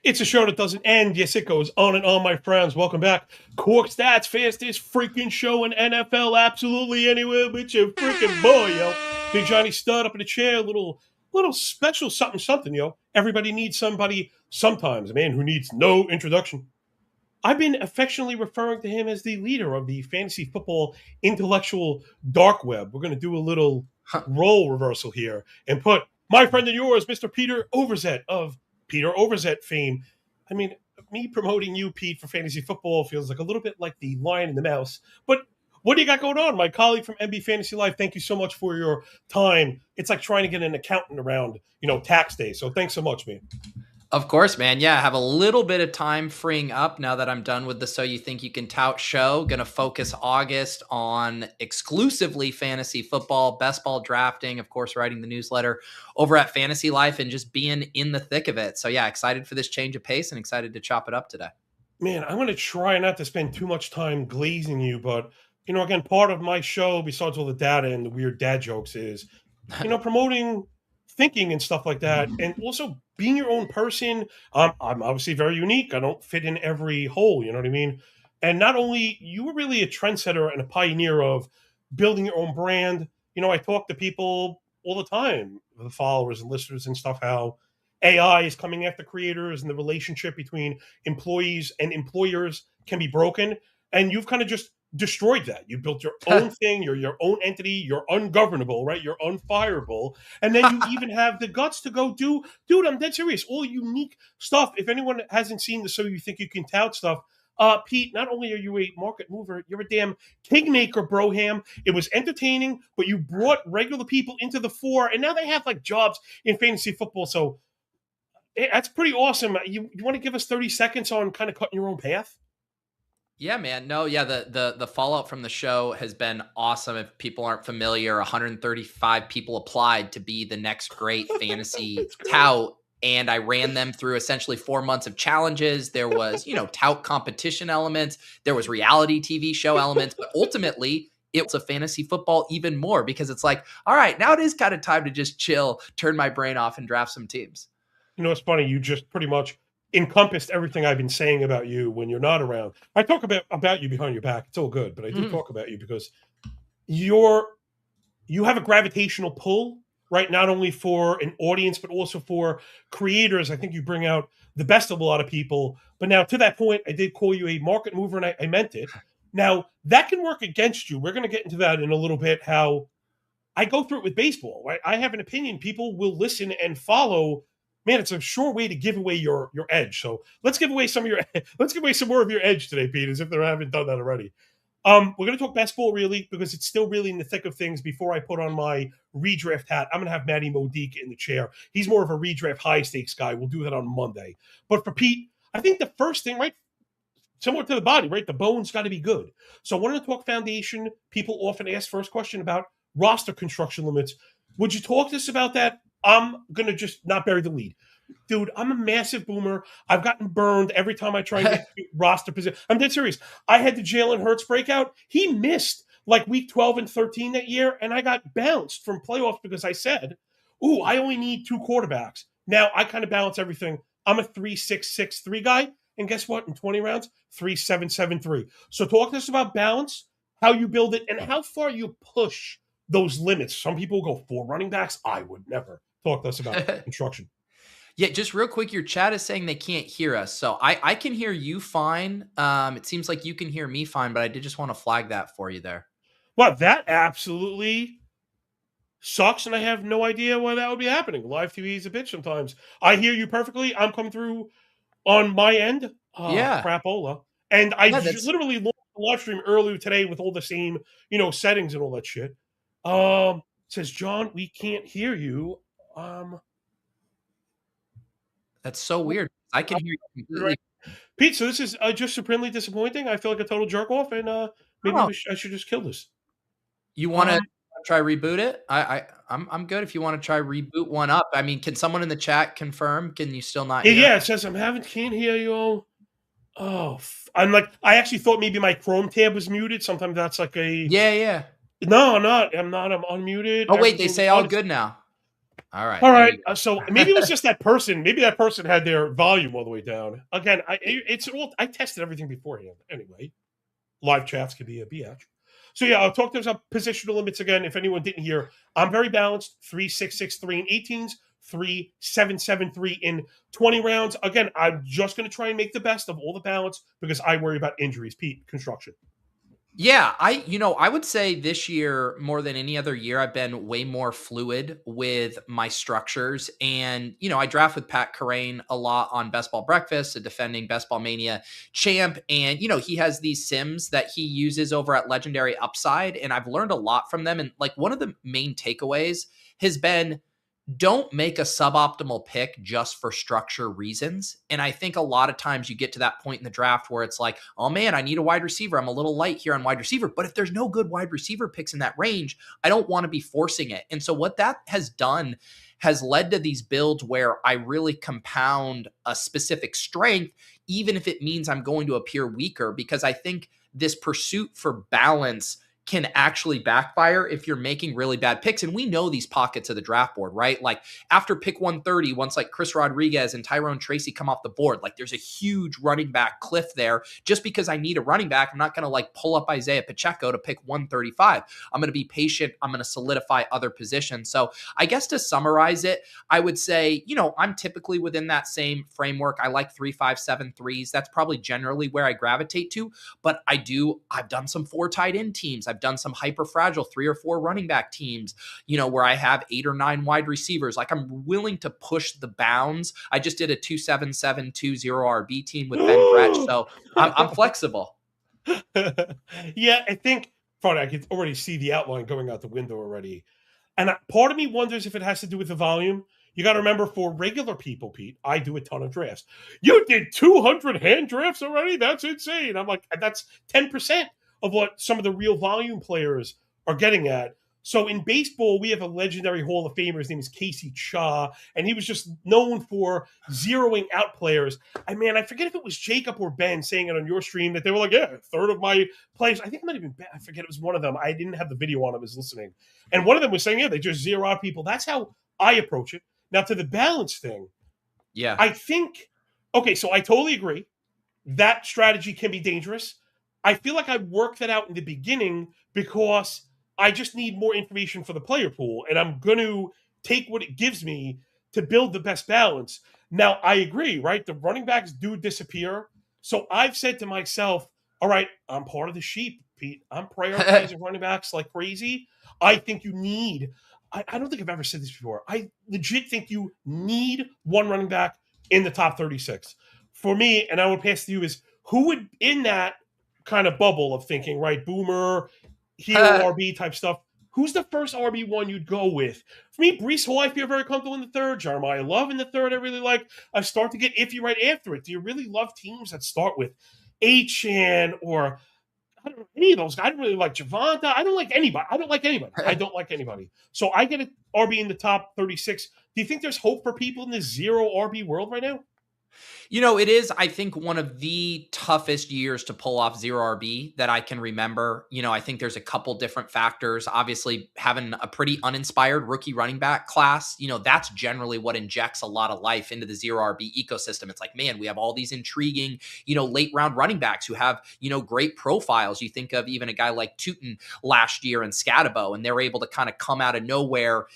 It's a show that doesn't end. Yes, it goes on and on, my friends. Welcome back. Corked Stats, fastest freaking show in NFL. Absolutely anywhere but your freaking boy, yo. Big Johnny Stud up in the chair. Little special something, something, yo. Everybody needs somebody sometimes. A man who needs no introduction. I've been affectionately referring to him as the leader of the fantasy football intellectual dark web. We're going to do a little role reversal here and put my friend and yours, Mr. Peter Overzet of Peter Overzet fame. I mean, me promoting you, Pete, for fantasy football feels like a little bit like the lion and the mouse. But what do you got going on? My colleague from MB Fantasy Life, thank you so much for your time. It's like trying to get an accountant around, tax day. So thanks so much, man. Of course, man. Yeah, I have a little bit of time freeing up now that I'm done with the So You Think You Can Tout show. Going to focus August on exclusively fantasy football, best ball drafting, of course, writing the newsletter over at Fantasy Life and just being in the thick of it. So yeah, excited for this change of pace and excited to chop it up today. Man, I'm going to try not to spend too much time glazing you, but, again, part of my show, besides all the data and the weird dad jokes, is, promoting thinking and stuff like that, and also being your own person. I'm obviously very unique. I don't fit in every hole, you know what I mean? And not only, you were really a trendsetter and a pioneer of building your own brand. I talk to people all the time, the followers and listeners and stuff, how AI is coming after creators and the relationship between employees and employers can be broken. And you've kind of just destroyed that. You built your own thing. You're your own entity. You're ungovernable, right? You're unfireable. And then you even have the guts to go dude, I'm dead serious. All unique stuff. If anyone hasn't seen the So You Think You Can Tout stuff, Pete, not only are you a market mover, you're a damn kingmaker, broham. It was entertaining, but you brought regular people into the fore, and now they have like jobs in fantasy football. So that's pretty awesome. You want to give us 30 seconds on kind of cutting your own path? Yeah, man. No, yeah, the fallout from the show has been awesome. If people aren't familiar, 135 people applied to be the next great fantasy tout. And I ran them through essentially 4 months of challenges. There was, tout competition elements. There was reality TV show elements. But ultimately, it was a fantasy football even more because it's like, all right, now it is kind of time to just chill, turn my brain off and draft some teams. It's funny. You just pretty much encompassed everything I've been saying about you when you're not around. I talk about you behind your back. It's all good, but I do talk about you because you have a gravitational pull, right? Not only for an audience, but also for creators. I think you bring out the best of a lot of people. But now to that point, I did call you a market mover, and I meant it. Now that can work against you. We're going to get into that in a little bit, how I go through it with baseball, right? I have an opinion. People will listen and follow. Man, it's a sure way to give away your edge. So let's give away some more of your edge today, Pete, as if they haven't done that already. We're going to talk best ball really because it's still really in the thick of things. Before I put on my redraft hat, I'm going to have Matty Modique in the chair. He's more of a redraft high stakes guy. We'll do that on Monday. But for Pete, I think the first thing, right, similar to the body, right, the bone's got to be good. So I wanted to talk foundation. People often ask first question about roster construction limits. Would you talk to us about that? I'm going to just not bury the lead. Dude, I'm a massive boomer. I've gotten burned every time I try and get roster position. I'm dead serious. I had the Jalen Hurts breakout. He missed like week 12 and 13 that year, and I got bounced from playoffs because I said, ooh, I only need 2 quarterbacks. Now I kind of balance everything. I'm a 3-6-6-3 guy, and guess what? In 20 rounds, 3-7-7-3. So talk to us about balance, how you build it, and how far you push those limits. Some people go 4 running backs. I would never. Talk to us about construction. Yeah, just real quick, your chat is saying they can't hear us. So I can hear you fine. It seems like you can hear me fine, but I did just want to flag that for you there. Well, that absolutely sucks, and I have no idea why that would be happening. Live TV is a bitch sometimes. I hear you perfectly. I'm coming through on my end. Yeah. Crapola. And I literally launched the live stream earlier today with all the same, settings and all that shit. Says, John, we can't hear you. That's so weird. I can hear you completely. Pete, so this is just supremely disappointing. I feel like a total jerk off, and maybe I should just kill this. You want to try reboot it? I'm good if you want to try reboot one up. I mean, can someone in the chat confirm? Can you still not hear? Yeah, it says can't hear you. Oh, I actually thought maybe my Chrome tab was muted. Sometimes that's like a yeah. No, I'm not. I'm unmuted. Oh wait, they say all good now. All right, All there right. you go. So maybe it was just that person. Maybe that person had their volume all the way down. Again, it's all. I tested everything beforehand. Anyway, live chats could be a BH. So yeah, I'll talk to about positional limits again. If anyone didn't hear, I'm very balanced. 3-6-6-3 in 18s, 3-7-7-3 in 20 rounds. Again, I'm just going to try and make the best of all the balance because I worry about injuries. Pete, construction. Yeah, I would say this year more than any other year, I've been way more fluid with my structures. And, I draft with Pat Carrain a lot on Best Ball Breakfast, a defending Best Ball Mania champ. And, he has these sims that he uses over at Legendary Upside. And I've learned a lot from them. And like one of the main takeaways has been don't make a suboptimal pick just for structure reasons. And I think a lot of times you get to that point in the draft where it's like, oh man, I need a wide receiver. I'm a little light here on wide receiver. But if there's no good wide receiver picks in that range, I don't want to be forcing it. And so what that has done has led to these builds where I really compound a specific strength, even if it means I'm going to appear weaker, because I think this pursuit for balance can actually backfire if you're making really bad picks. And we know these pockets of the draft board, right? Like after pick 130, once like Chris Rodriguez and Tyrone Tracy come off the board, like there's a huge running back cliff there. Just because I need a running back, I'm not going to like pull up Isaiah Pacheco to pick 135. I'm going to be patient. I'm going to solidify other positions. So I guess to summarize it, I would say, I'm typically within that same framework. I like 3-5-7-3s. That's probably generally where I gravitate to. But I've done some 4 tight end teams. I've done some hyper fragile 3 or 4 running back teams, where I have 8 or 9 wide receivers. Like I'm willing to push the bounds. I just did a 2-7-7-2-0 RB team with Ben Gretsch. So I'm flexible. Yeah, I think, funny, I can already see the outline going out the window already. And part of me wonders if it has to do with the volume. You got to remember, for regular people, Pete, I do a ton of drafts. You did 200 hand drafts already? That's insane. I'm like, that's 10% of what some of the real volume players are getting at. So in baseball, we have a legendary Hall of Famer. His name is Casey Shaw, and he was just known for zeroing out players. I forget if it was Jacob or Ben saying it on your stream that they were like, yeah, a third of my players. I think it might have been Ben. I forget, it was one of them. I didn't have the video on. I was listening. And one of them was saying, yeah, they just zero out people. That's how I approach it. Now, to the balance thing, Yeah. I think, okay, so I totally agree. That strategy can be dangerous. I feel like I worked that out in the beginning because I just need more information for the player pool, and I'm going to take what it gives me to build the best balance. Now, I agree, right? The running backs do disappear. So I've said to myself, all right, I'm part of the sheep, Pete. I'm prioritizing running backs like crazy. I think you need, I don't think I've ever said this before. I legit think you need one running back in the top 36. For me, and I would pass to you, is who would, in that kind of bubble of thinking, right? Boomer, hero RB type stuff. Who's the first RB1 you'd go with? For me, Brees Hall, I feel very comfortable in the third. Jeremiah Love in the third, I really like. I start to get iffy right after it. Do you really love teams that start with Achan or I don't know any of those guys? I don't really like Javonta. I don't like anybody. I don't like anybody. So I get an RB in the top 36. Do you think there's hope for people in this zero RB world right now? It is, I think, one of the toughest years to pull off zero RB that I can remember. I think there's a couple different factors. Obviously, having a pretty uninspired rookie running back class, that's generally what injects a lot of life into the zero RB ecosystem. It's like, man, we have all these intriguing, late round running backs who have, great profiles. You think of even a guy like Tootin last year in Scatabo, and they're able to kind of come out of nowhere,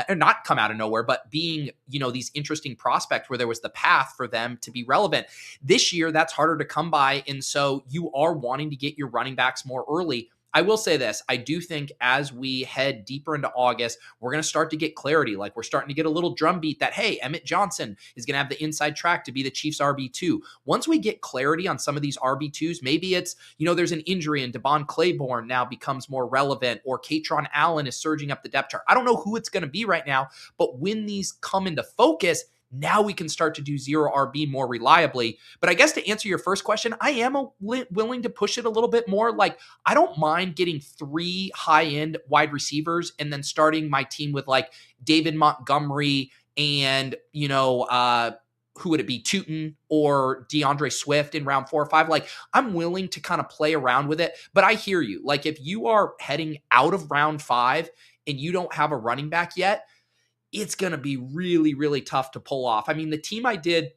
or not come out of nowhere, but being, these interesting prospects where there was the path for them to be relevant. This year, that's harder to come by. And so you are wanting to get your running backs more early. I will say this. I do think as we head deeper into August, we're going to start to get clarity. Like we're starting to get a little drumbeat that, hey, Emmett Johnson is going to have the inside track to be the Chiefs RB2. Once we get clarity on some of these RB2s, maybe it's, there's an injury and Devon Claiborne now becomes more relevant, or Katron Allen is surging up the depth chart. I don't know who it's going to be right now, but when these come into focus, now we can start to do zero RB more reliably. But I guess to answer your first question, I am willing to push it a little bit more. Like, I don't mind getting 3 high-end wide receivers and then starting my team with like David Montgomery and, who would it be? Tootin or DeAndre Swift in round 4 or 5. Like, I'm willing to kind of play around with it. But I hear you. Like, if you are heading out of round 5 and you don't have a running back yet, it's going to be really, really tough to pull off. I mean, the team I did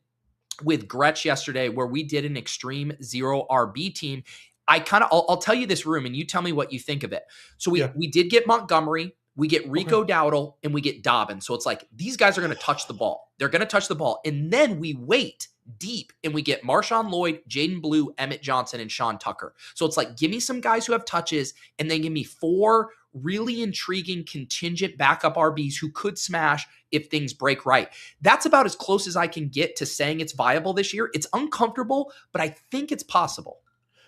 with Gretsch yesterday, where we did an extreme 0 RB team, I'll tell you this room and you tell me what you think of it. So we did get Montgomery, we get Rico Dowdle, and we get Dobbins. So it's like, these guys are going to touch the ball. They're going to touch the ball. And then we wait deep and we get Marshawn Lloyd, Jaden Blue, Emmett Johnson, and Sean Tucker. So it's like, give me some guys who have touches and then give me 4 really intriguing contingent backup RBs who could smash if things break right. That's about as close as I can get to saying it's viable this year. It's uncomfortable, but I think it's possible.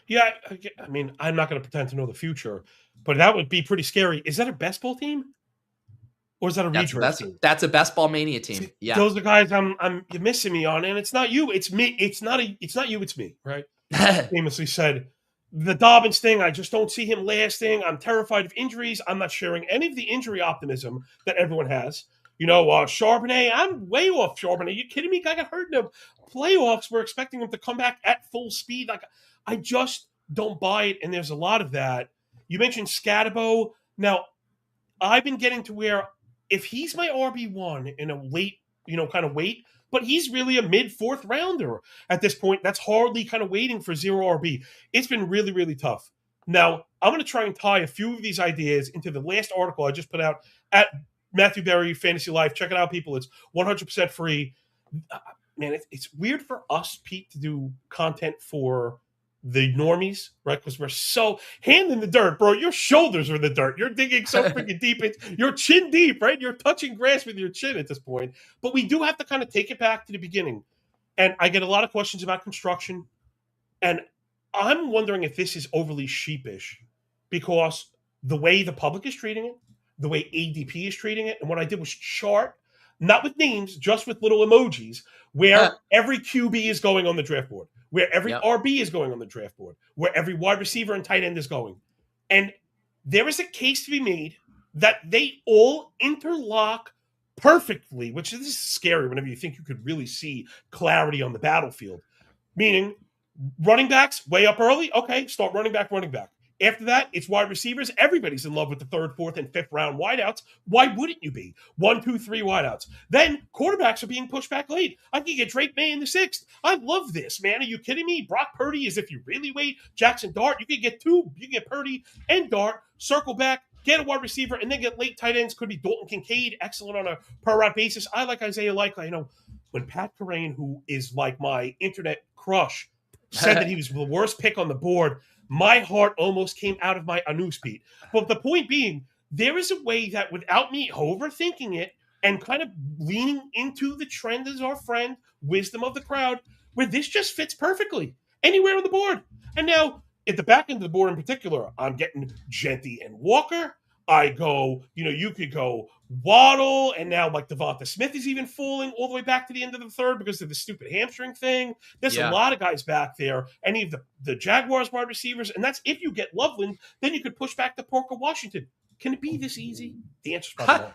Yeah, I mean, I'm not going to pretend to know the future, but that would be pretty scary. Is that a best ball team? Or is that a redraft team? That's a best ball mania team. See, yeah. Those are guys you're missing me on, and it's not you, it's me. It's not you, it's me, right? Famously said, the Dobbins thing, I just don't see him lasting. I'm terrified of injuries. I'm not sharing any of the injury optimism that everyone has. You know, Charbonnet, I'm way off Charbonnet. Are you kidding me? Guy got hurt in the playoffs. We're expecting him to come back at full speed. Like, I just don't buy it, and there's a lot of that. You mentioned Scatabo. Now, I've been getting to where if he's my RB1 in a late, kind of wait, but he's really a mid-4th rounder at this point. That's hardly kind of waiting for 0 RB. It's been really, really tough. Now, I'm going to try and tie a few of these ideas into the last article I just put out at Matthew Berry Fantasy Life. Check it out, people. It's 100% free. Man, it's weird for us, Pete, to do content for the normies, right? Because we're so hand in the dirt, bro. Your shoulders are in the dirt. You're digging so freaking deep. You're chin deep, right? You're touching grass with your chin at this point. But we do have to kind of take it back to the beginning. And I get a lot of questions about construction. And I'm wondering if this is overly sheepish because the way the public is treating it, the way ADP is treating it, and what I did was chart, not with names, just with little emojis, where every QB is going on the draft board, where every RB is going on the draft board, where every wide receiver and tight end is going. And there is a case to be made that they all interlock perfectly, which is scary whenever you think you could really see clarity on the battlefield. Meaning, running backs, way up early, okay, start running back. After that, it's wide receivers. Everybody's in love with the 3rd, 4th, and 5th round wideouts. Why wouldn't you be? 1, 2, 3 wideouts. Then quarterbacks are being pushed back late. I can get Drake May in the 6th. I love this, man. Are you kidding me? Brock Purdy is if you really wait. Jackson Dart, you can get 2. You can get Purdy and Dart, circle back, get a wide receiver, and then get late tight ends. Could be Dalton Kincaid, excellent on a per route basis. I like Isaiah Likely. When Pat Kerrane, who is like my internet crush, said that he was the worst pick on the board, my heart almost came out of my anus, Pete. But the point being, there is a way that without me overthinking it and kind of leaning into the trend as our friend, wisdom of the crowd, where this just fits perfectly anywhere on the board. And now, at the back end of the board in particular, I'm getting Genty and Walker. I go, you could go Waddle, and now like Devonta Smith is even falling all the way back to the end of the 3rd because of the stupid hamstring thing. There's a lot of guys back there. Any of the Jaguars wide receivers, and that's if you get Loveland, then you could push back to Parker Washington. Can it be this easy? The answer's probably no.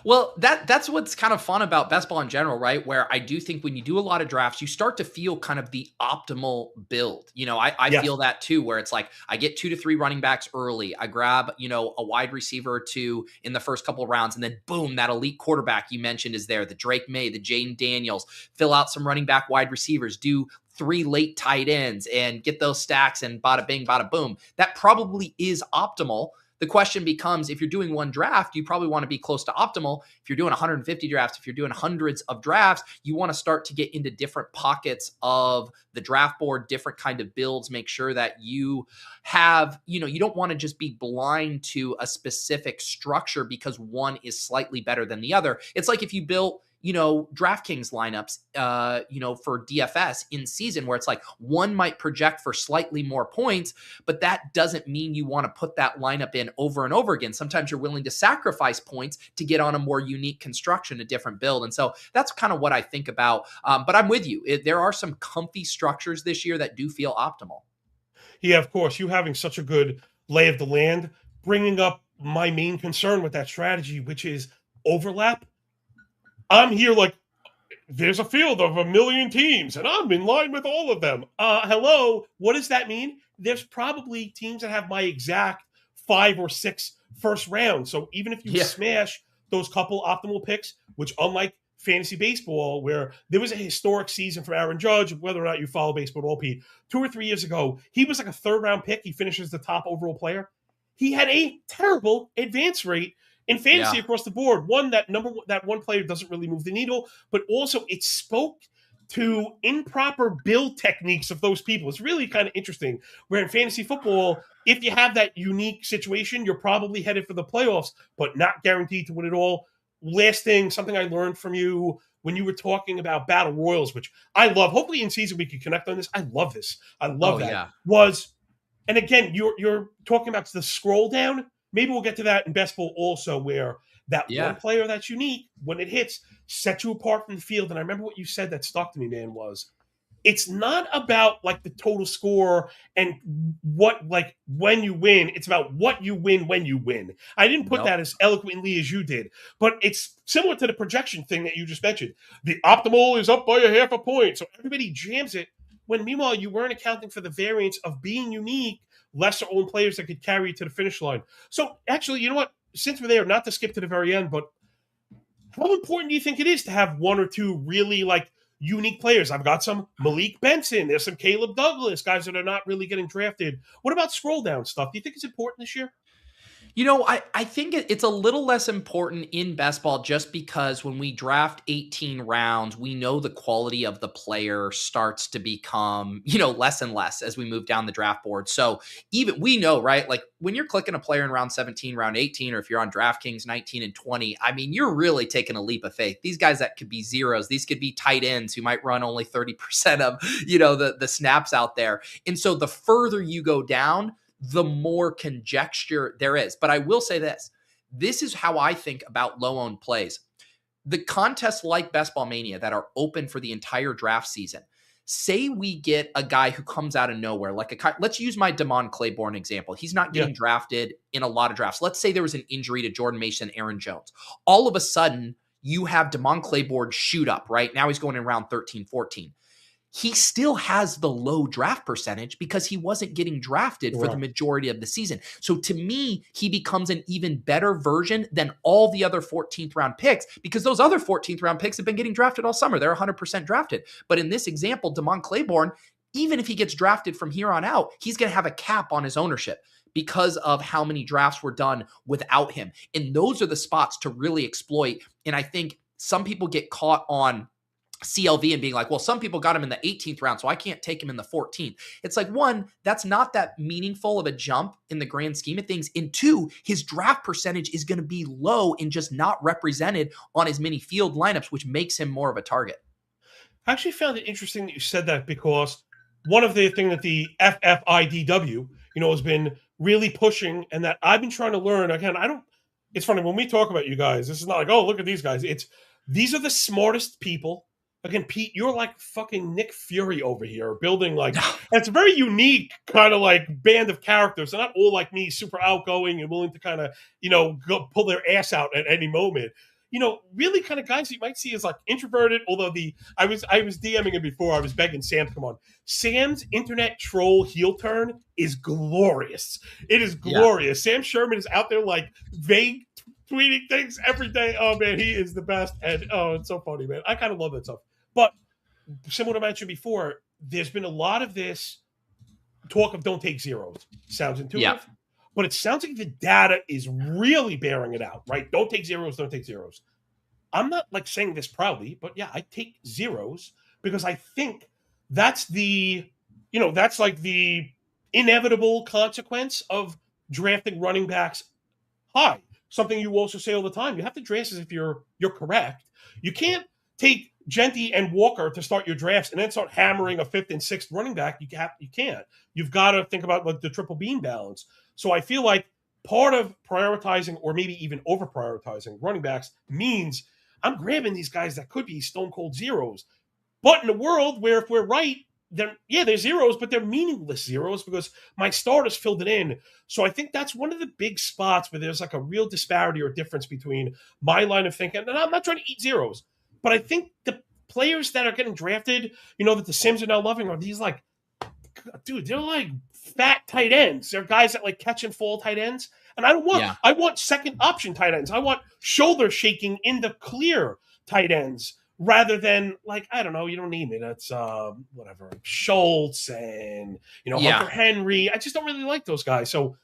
Well, that's what's kind of fun about best ball in general, right? Where I do think when you do a lot of drafts, you start to feel kind of the optimal build. I feel that too, where it's like I get 2 to 3 running backs early. I grab, a wide receiver or 2 in the first couple of rounds, and then boom, that elite quarterback you mentioned is there. The Drake May, the Jaden Daniels, fill out some running back wide receivers, do 3 late tight ends and get those stacks and bada bing, bada boom. That probably is optimal. The question becomes, if you're doing one draft, you probably want to be close to optimal. If you're doing 150 drafts, if you're doing hundreds of drafts, you want to start to get into different pockets of the draft board, different kind of builds, make sure that you have, you don't want to just be blind to a specific structure because one is slightly better than the other. It's like if you built, DraftKings lineups, for DFS in season where it's like one might project for slightly more points, but that doesn't mean you want to put that lineup in over and over again. Sometimes you're willing to sacrifice points to get on a more unique construction, a different build. And so that's kind of what I think about. But I'm with you. There are some comfy structures this year that do feel optimal. Yeah, of course. You having such a good lay of the land, bringing up my main concern with that strategy, which is overlap. I'm here like, there's a field of 1 million teams, and I'm in line with all of them. Hello, what does that mean? There's probably teams that have my exact 5 or 6 first round. So even if you smash those couple optimal picks, which unlike fantasy baseball, where there was a historic season for Aaron Judge, whether or not you follow baseball at all, Pete, 2 or 3 years ago, he was like a third-round pick. He finishes the top overall player. He had a terrible advance rate in fantasy across the board. That one player doesn't really move the needle, but also it spoke to improper build techniques of those people. It's really kind of interesting. Where in fantasy football, if you have that unique situation, you're probably headed for the playoffs, but not guaranteed to win it all. Last thing, something I learned from you when you were talking about battle royals, which I love. Hopefully in season we can connect on this. I love this. I love that. Yeah. And again, you're talking about the scroll down. Maybe we'll get to that in best ball also, where that one player that's unique, when it hits, sets you apart from the field. And I remember what you said that stuck to me, man, was it's not about like the total score and what, like when you win. It's about what you win when you win. I didn't put that as eloquently as you did, but it's similar to the projection thing that you just mentioned. The optimal is up by a half a point. So everybody jams it, when meanwhile you weren't accounting for the variance of being unique, lesser owned players that could carry you to the finish line. So actually, you know what? Since we're there, not to skip to the very end, but how important do you think it is to have one or two really like unique players? I've got some Malik Benson. There's some Caleb Douglas, guys that are not really getting drafted. What about scroll down stuff? Do you think it's important this year? You know, I think it's a little less important in best ball just because when we draft 18 rounds, we know the quality of the player starts to become, less and less as we move down the draft board. So even we know, right? Like when you're clicking a player in round 17, round 18, or if you're on DraftKings 19 and 20, I mean, you're really taking a leap of faith. These guys that could be zeros, these could be tight ends who might run only 30% of, the snaps out there. And so the further you go down, the more conjecture there is. But I will say this is how I think about low-owned plays. The contests like Best Ball Mania that are open for the entire draft season, say we get a guy who comes out of nowhere, let's use my Damon Claiborne example. He's not getting drafted in a lot of drafts. Let's say there was an injury to Jordan Mason, Aaron Jones. All of a sudden, you have Damon Claiborne shoot up, right? Now he's going in round 13, 14. He still has the low draft percentage because he wasn't getting drafted for the majority of the season. So to me, he becomes an even better version than all the other 14th round picks, because those other 14th round picks have been getting drafted all summer. They're 100% drafted. But in this example, Damon Claiborne, even if he gets drafted from here on out, he's going to have a cap on his ownership because of how many drafts were done without him. And those are the spots to really exploit. And I think some people get caught on CLV and being like, well, some people got him in the 18th round, so I can't take him in the 14th. It's like, one, that's not that meaningful of a jump in the grand scheme of things. And two, his draft percentage is going to be low and just not represented on as many field lineups, which makes him more of a target. I actually found it interesting that you said that, because one of the things that the FFIDW, has been really pushing, and that I've been trying to learn, again, it's funny when we talk about you guys, this is not like, oh, look at these guys. These are the smartest people. Again, Pete, you're like fucking Nick Fury over here, building like, it's a very unique kind of like band of characters. They're not all like me, super outgoing and willing to kind of, go pull their ass out at any moment. Really kind of guys you might see as like introverted, although I was DMing him before, I was begging Sam to come on. Sam's internet troll heel turn is glorious. It is glorious. Yeah. Sam Sherman is out there like vague tweeting things every day. Oh man, he is the best. And it's so funny, man. I kind of love that stuff. But similar to what I mentioned before, there's been a lot of this talk of don't take zeros. Sounds intuitive, but it sounds like the data is really bearing it out, right? Don't take zeros, don't take zeros. I'm not like saying this proudly, but yeah, I take zeros because I think that's that's like the inevitable consequence of drafting running backs high. Something you also say all the time. You have to draft as if you're correct. You can't take Genty and Walker to start your drafts and then start hammering a fifth and sixth running back. You can't. You've got to think about like the triple beam balance. So I feel like part of prioritizing, or maybe even over prioritizing running backs, means I'm grabbing these guys that could be stone cold zeros. But in a world where if we're right, they're zeros, but they're meaningless zeros because my starters filled it in. So I think that's one of the big spots where there's like a real disparity or difference between my line of thinking. And I'm not trying to eat zeros, but I think the players that are getting drafted, that the Sims are now loving, are these like dude, they're like fat tight ends. They're guys that like catch and fall tight ends. And Yeah. I want second option tight ends. I want shoulder shaking in the clear tight ends rather than like, I don't know, you don't need me. That's whatever. Schultz and Yeah. Hunter Henry. I just don't really like those guys. So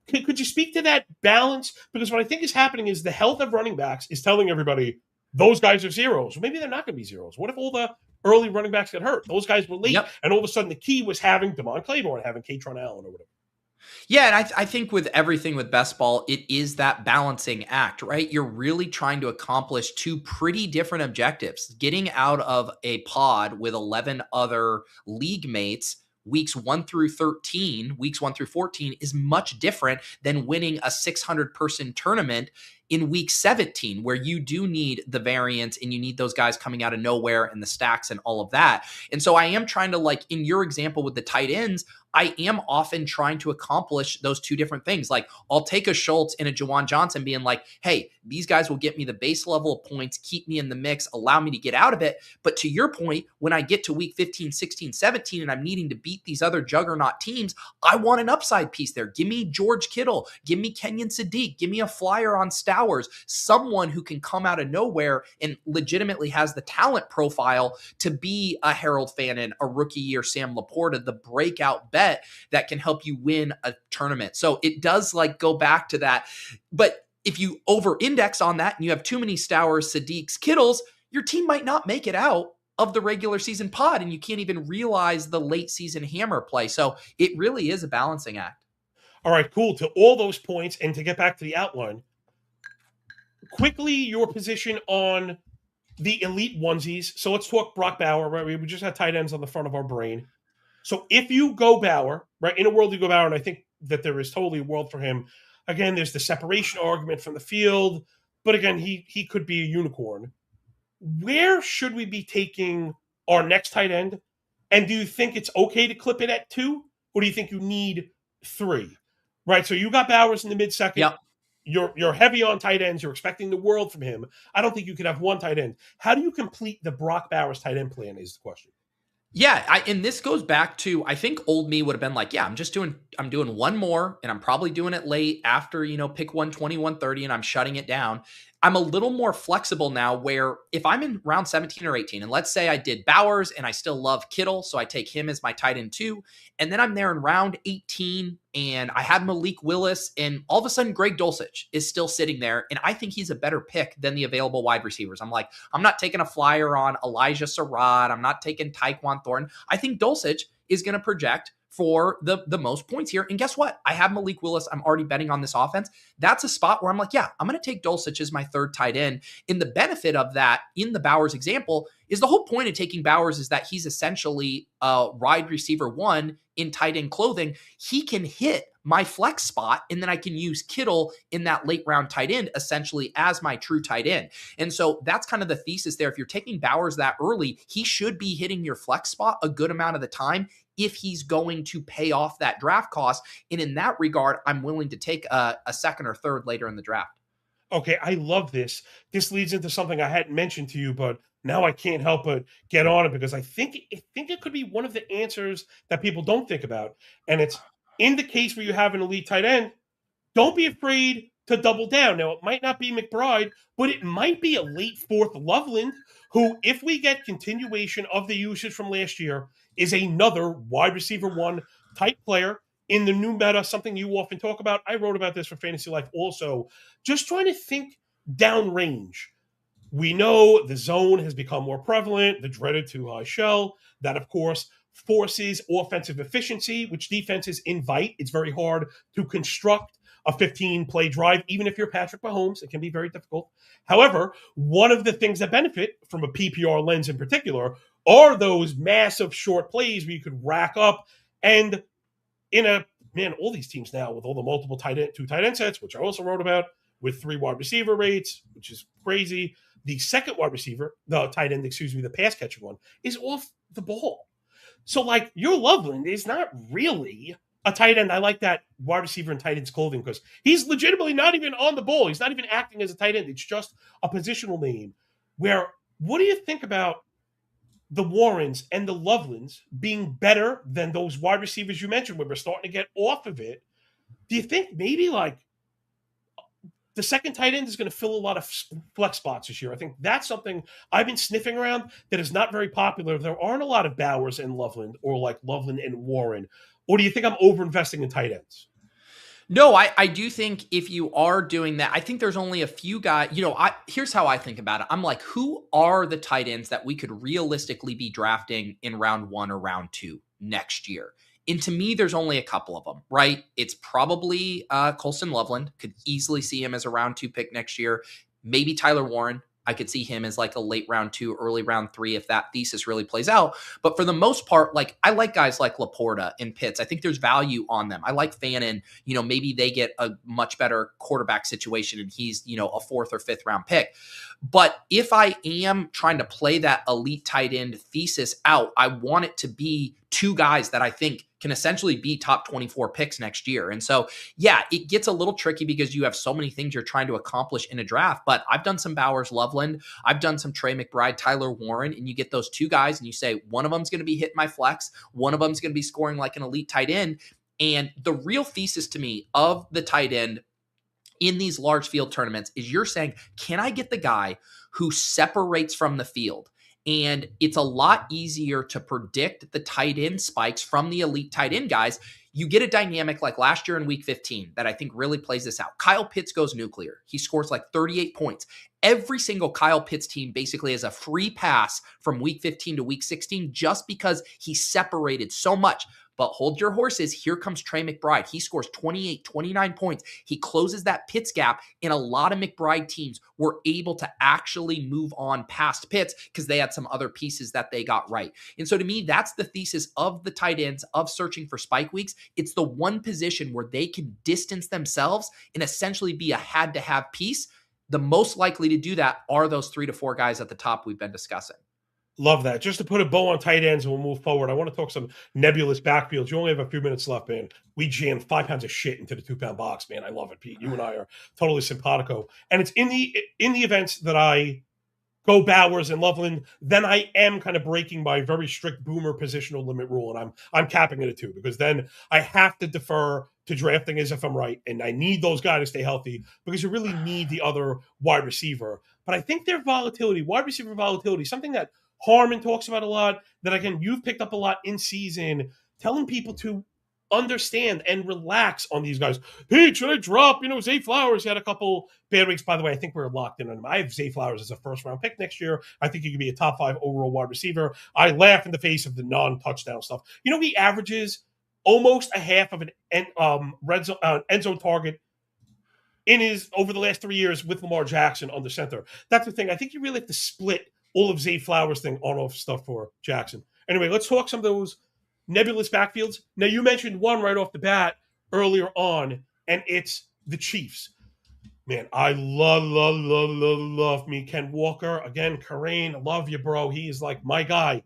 could you speak to that balance? Because what I think is happening is the health of running backs is telling everybody those guys are zeros. Maybe they're not going to be zeros. What if all the early running backs get hurt? Those guys were late, Yep. and all of a sudden the key was having Damon Claiborne, having Katron Allen or whatever. Yeah, and I think with everything with best ball, it is that balancing act, right? You're really trying to accomplish two pretty different objectives. Getting out of a pod with 11 other league mates weeks 1 through 13, weeks 1 through 14 is much different than winning a 600-person tournament in week 17, where you do need the variance and you need those guys coming out of nowhere and the stacks and all of that. And so I am trying to, like in your example with the tight ends, I am often trying to accomplish those two different things. Like I'll take a Schultz and a Jawan Johnson being like, hey, these guys will get me the base level of points, keep me in the mix, allow me to get out of it. But to your point, when I get to week 15, 16, 17, and I'm needing to beat these other juggernaut teams, I want an upside piece there. Give me George Kittle, give me Kenyon Sadiq, give me a flyer on Stowers, someone who can come out of nowhere and legitimately has the talent profile to be a Harold Fannin, a rookie year Sam Laporta, the breakout bet that can help you win a tournament. So it does like go back to that. But if you over index on that and you have too many Stowers, Sadiqs, Kittles, your team might not make it out of the regular season pod and you can't even realize the late season hammer play. So it really is a balancing act. All right, cool. To all those points, and to get back to the outline, quickly your position on the elite onesies. So let's talk Brock Bauer, right? We just had tight ends on the front of our brain. So if you go Bauer, right, in a world you go Bauer, and I think that there is totally a world for him. Again, there's the separation argument from the field, but again, he could be a unicorn. Where should we be taking our next tight end? And do you think it's okay to clip it at 2, or do you think you need 3? Right, so you got Bowers in the mid-second. Yep. You're heavy on tight ends. You're expecting the world from him. I don't think you could have one tight end. How do you complete the Brock Bowers tight end plan is the question. Yeah, and this goes back to, I think old me would have been like, yeah, I'm doing one more and I'm probably doing it late after, pick 120, 130 and I'm shutting it down. I'm a little more flexible now where if I'm in round 17 or 18, and let's say I did Bowers and I still love Kittle, so I take him as my tight end 2, and then I'm there in round 18 and I have Malik Willis and all of a sudden Greg Dulcich is still sitting there and I think he's a better pick than the available wide receivers. I'm like, I'm not taking a flyer on Elijah Sarad. I'm not taking Tyquan Thornton. I think Dulcich is going to project for the most points here. And guess what? I have Malik Willis. I'm already betting on this offense. That's a spot where I'm like, yeah, I'm going to take Dulcich as my third tight end. And the benefit of that in the Bowers example is the whole point of taking Bowers is that he's essentially a wide receiver 1 in tight end clothing. He can hit my flex spot, and then I can use Kittle in that late round tight end essentially as my true tight end. And so that's kind of the thesis there. If you're taking Bowers that early, he should be hitting your flex spot a good amount of the time if he's going to pay off that draft cost. And in that regard, I'm willing to take a second or third later in the draft. Okay, I love this. This leads into something I hadn't mentioned to you, but now I can't help but get on it because I think it could be one of the answers that people don't think about. And it's in the case where you have an elite tight end, don't be afraid to double down. Now, it might not be McBride, but it might be a late 4th Loveland, who, if we get continuation of the usage from last year, is another wide receiver 1 type player in the new meta, something you often talk about. I wrote about this for Fantasy Life also. Just trying to think downrange. We know the zone has become more prevalent, the dreaded too high shell. That, of course, forces offensive efficiency, which defenses invite. It's very hard to construct a 15-play drive, even if you're Patrick Mahomes. It can be very difficult. However, one of the things that benefit from a PPR lens in particular are those massive short plays where you could rack up. And all these teams now with all the multiple two tight end sets, which I also wrote about, with 3 wide receiver rates, which is crazy. The second wide receiver, the tight end, the pass catching one, is off the ball. So, like, your Loveland is not really a tight end. I like that wide receiver in tight end's clothing because he's legitimately not even on the ball. He's not even acting as a tight end. It's just a positional name. What do you think about the Warrens and the Lovelands being better than those wide receivers you mentioned when we're starting to get off of it, do you think maybe like the second tight end is going to fill a lot of flex spots this year? I think that's something I've been sniffing around that is not very popular. There aren't a lot of Bowers and Loveland or like Loveland and Warren. Or do you think I'm over-investing in tight ends? No, I do think if you are doing that, I think there's only a few guys, here's how I think about it. I'm like, who are the tight ends that we could realistically be drafting in round 1 or round 2 next year? And to me, there's only a couple of them, right? It's probably Colston Loveland. Could easily see him as a round 2 pick next year. Maybe Tyler Warren. I could see him as like a late round 2, early round 3 if that thesis really plays out. But for the most part, like I like guys like Laporta and Pitts. I think there's value on them. I like Fannin. Maybe they get a much better quarterback situation and he's, a 4th or 5th round pick. But if I am trying to play that elite tight end thesis out, I want it to be 2 guys that I think can essentially be top 24 picks next year. And so, yeah, it gets a little tricky because you have so many things you're trying to accomplish in a draft. But I've done some Bowers, Loveland. I've done some Trey McBride, Tyler Warren, and you get those 2 guys and you say, one of them's going to be hitting my flex. One of them's going to be scoring like an elite tight end. And the real thesis to me of the tight end in these large field tournaments is you're saying, can I get the guy who separates from the field? And it's a lot easier to predict the tight end spikes from the elite tight end guys. You get a dynamic like last year in week 15 that I think really plays this out. Kyle Pitts goes nuclear. He scores like 38 points. Every single Kyle Pitts team basically has a free pass from week 15 to week 16 just because he separated so much. But hold your horses. Here comes Trey McBride. He scores 28, 29 points. He closes that Pitts gap, and a lot of McBride teams were able to actually move on past Pitts because they had some other pieces that they got right. And so to me, that's the thesis of the tight ends of searching for spike weeks. It's the one position where they can distance themselves and essentially be a had-to-have piece. The most likely to do that are those 3 to 4 guys at the top we've been discussing. Love that. Just to put a bow on tight ends and we'll move forward, I want to talk some nebulous backfields. You only have a few minutes left, man. We jammed 5 pounds of shit into the 2-pound box, man. I love it, Pete. You and I are totally simpatico. And it's in the events that I go Bowers and Loveland, then I am kind of breaking my very strict boomer positional limit rule, and I'm capping it at 2 because then I have to defer to drafting as if I'm right, and I need those guys to stay healthy because you really need the other wide receiver. But I think their volatility, wide receiver volatility, something that Harmon talks about a lot, that again, you've picked up a lot in season, telling people to understand and relax on these guys. Hey, should I drop, Zay Flowers? He had a couple bad weeks. By the way, I think we're locked in on him. I have Zay Flowers as a 1st-round pick next year. I think he could be a top 5 overall wide receiver. I laugh in the face of the non-touchdown stuff. He averages almost a half of an end zone target over the last 3 years with Lamar Jackson on the center. That's the thing. I think you really have to split all of Zay Flowers' thing on-off stuff for Jackson. Anyway, let's talk some of those nebulous backfields. Now, you mentioned one right off the bat earlier on, and it's the Chiefs. Man, I love me Ken Walker. Again, Karain, I love you, bro. He is like my guy.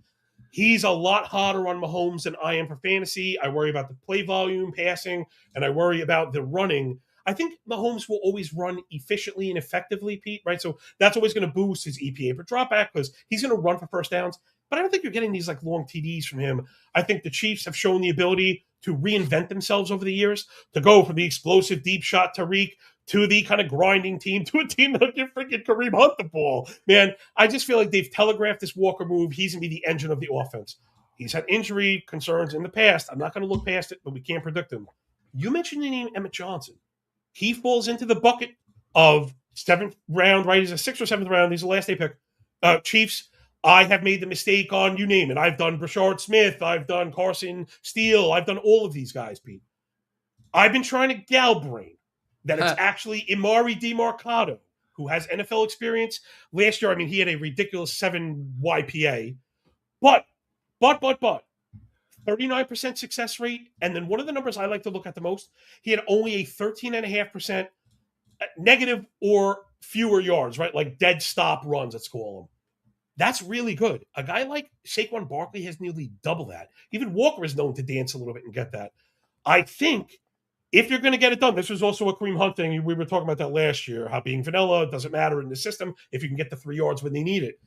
He's a lot hotter on Mahomes than I am for fantasy. I worry about the play volume, passing, and I worry about the running. I think Mahomes will always run efficiently and effectively, Pete, right? So that's always going to boost his EPA per dropback because he's going to run for first downs. But I don't think you're getting these like long TDs from him. I think the Chiefs have shown the ability to reinvent themselves over the years, to go from the explosive deep shot Tariq to the kind of grinding team, to a team that can freaking Kareem Hunt the ball. Man, I just feel like they've telegraphed this Walker move. He's going to be the engine of the offense. He's had injury concerns in the past. I'm not going to look past it, but we can't predict him. You mentioned the name Emmett Johnson. He falls into the bucket of 7th round, right? He's a 6th or 7th round. He's a last day pick. Chiefs, I have made the mistake on, you name it. I've done Brashard Smith. I've done Carson Steele. I've done all of these guys, Pete. I've been trying to gal brain that it's actually Imari DeMarcado, who has NFL experience. Last year, he had a ridiculous 7 YPA. But 39% success rate. And then one of the numbers I like to look at the most, he had only a 13.5% negative or fewer yards, right? Like dead stop runs, let's call them. That's really good. A guy like Saquon Barkley has nearly double that. Even Walker is known to dance a little bit and get that. I think if you're going to get it done, this was also a Kareem Hunt thing. We were talking about that last year, how being vanilla doesn't matter in the system if you can get the 3 yards when they need it.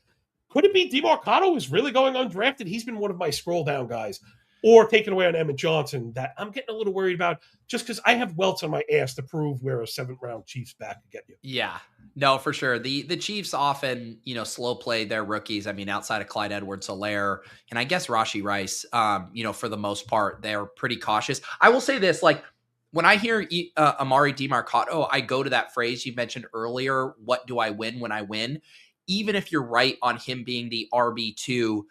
Could it be DeMarcado is really going undrafted? He's been one of my scroll down guys. Or taken away on Emmett Johnson that I'm getting a little worried about just because I have welts on my ass to prove where a 7th-round Chiefs back could get you. Yeah, no, for sure. The Chiefs often, slow play their rookies. I mean, outside of Clyde Edwards-Helaire and I guess Rashee Rice, for the most part, they're pretty cautious. I will say this, like, when I hear Amari DeMarcado, I go to that phrase you mentioned earlier, what do I win when I win? Even if you're right on him being the RB2,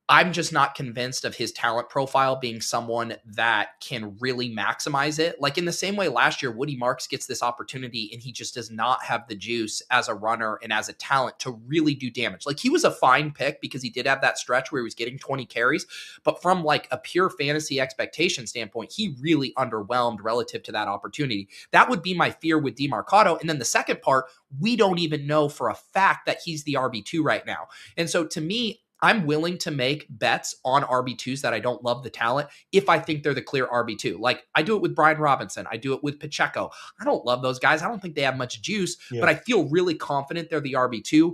I'm just not convinced of his talent profile being someone that can really maximize it. Like in the same way last year, Woody Marks gets this opportunity and he just does not have the juice as a runner and as a talent to really do damage. Like he was a fine pick because he did have that stretch where he was getting 20 carries, but from like a pure fantasy expectation standpoint, he really underwhelmed relative to that opportunity. That would be my fear with DeMarcado. And then the second part, we don't even know for a fact that he's the RB2 right now. And so to me, I'm willing to make bets on RB2s that I don't love the talent if I think they're the clear RB2. Like I do it with Brian Robinson. I do it with Pacheco. I don't love those guys. I don't think they have much juice, but I feel really confident they're the RB2.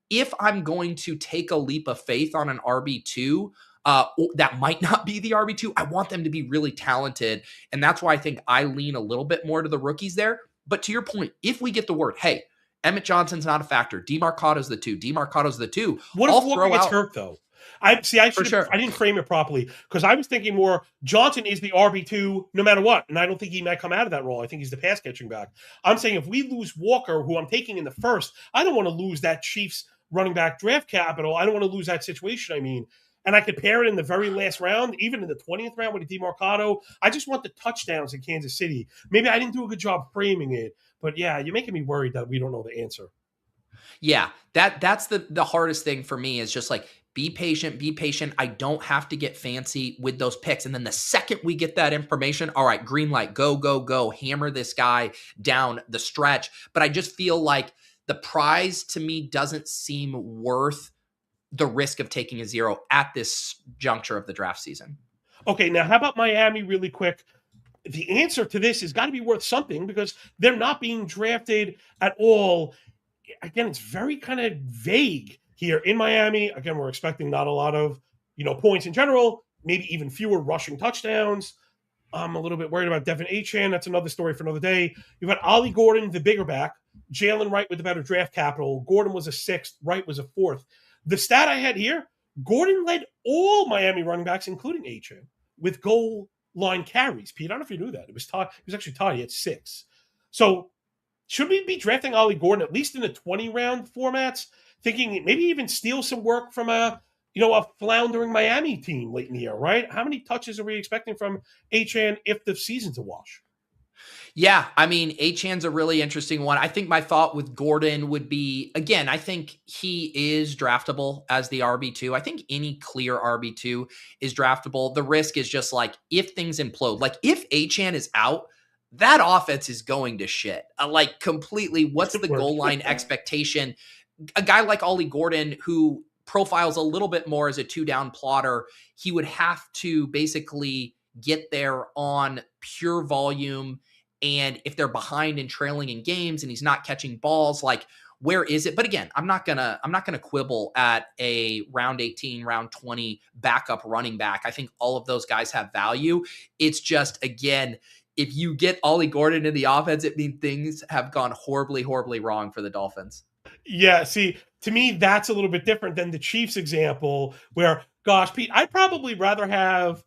If I'm going to take a leap of faith on an RB2, that might not be the RB2, I want them to be really talented. And that's why I think I lean a little bit more to the rookies there. But to your point, if we get the word, hey, Emmett Johnson's not a factor. DeMarcado's the 2. DeMarcado's the 2. What if Walker gets hurt, though? I didn't frame it properly because I was thinking more Johnson is the RB2 no matter what, and I don't think he might come out of that role. I think he's the pass catching back. I'm saying if we lose Walker, who I'm taking in the first, I don't want to lose that Chiefs running back draft capital. I don't want to lose that situation. I mean, and I could pair it in the very last round, even in the 20th round with a DeMarcado. I just want the touchdowns in Kansas City. Maybe I didn't do a good job framing it, but yeah, you're making me worried that we don't know the answer. Yeah, that's the hardest thing for me is just like, be patient. I don't have to get fancy with those picks. And then the second we get that information, all right, green light, go, hammer this guy down the stretch. But I just feel like the prize to me doesn't seem worth the risk of taking a 0 at this juncture of the draft season. Okay, now how about Miami really quick? The answer to this has got to be worth something because they're not being drafted at all. Again, it's very kind of vague here in Miami. Again, we're expecting not a lot of, points in general, maybe even fewer rushing touchdowns. I'm a little bit worried about Devin Achane. That's another story for another day. You've got Ollie Gordon, the bigger back, Jalen Wright with the better draft capital. Gordon was a 6th, Wright was a 4th. The stat I had here, Gordon led all Miami running backs, including Achane, with goal line carries. Pete, I don't know if you knew that. It was actually tied. He had 6. So should we be drafting Ollie Gordon at least in the 20-round formats, thinking maybe even steal some work from a floundering Miami team late in the year, right? How many touches are we expecting from Achane if the season's a wash? Yeah, I mean, Achane's a really interesting one. I think my thought with Gordon would be, again, I think he is draftable as the RB2. I think any clear RB2 is draftable. The risk is just like, if things implode, like if Achane is out, that offense is going to shit. Like completely, what's the goal line expectation? A guy like Ollie Gordon, who profiles a little bit more as a 2-down plotter, he would have to basically get there on pure volume. And if they're behind and trailing in games and he's not catching balls, like where is it? But again, I'm not gonna quibble at a round 18, round 20 backup running back. I think all of those guys have value. It's just, again, if you get Ollie Gordon in the offense, it means things have gone horribly, horribly wrong for the Dolphins. Yeah, see, to me, that's a little bit different than the Chiefs example where, gosh, Pete, I'd probably rather have,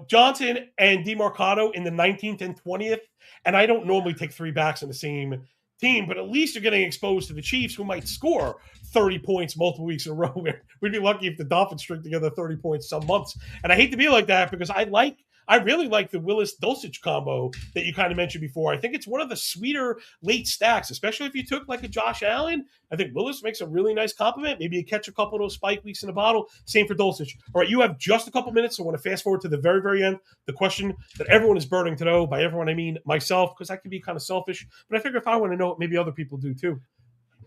Johnson and DeMarcado in the 19th and 20th. And I don't normally take 3 backs in the same team, but at least you're getting exposed to the Chiefs who might score 30 points multiple weeks in a row. We'd be lucky if the Dolphins string together 30 points some months. And I hate to be like that because I really like the Willis-Dulcich combo that you kind of mentioned before. I think it's one of the sweeter late stacks, especially if you took like a Josh Allen. I think Willis makes a really nice compliment. Maybe you catch a couple of those spike weeks in a bottle. Same for Dulcich. All right, you have just a couple minutes, so I want to fast forward to the very, very end. The question that everyone is burning to know, by everyone I mean myself, because I can be kind of selfish, but I figure if I want to know it, maybe other people do too.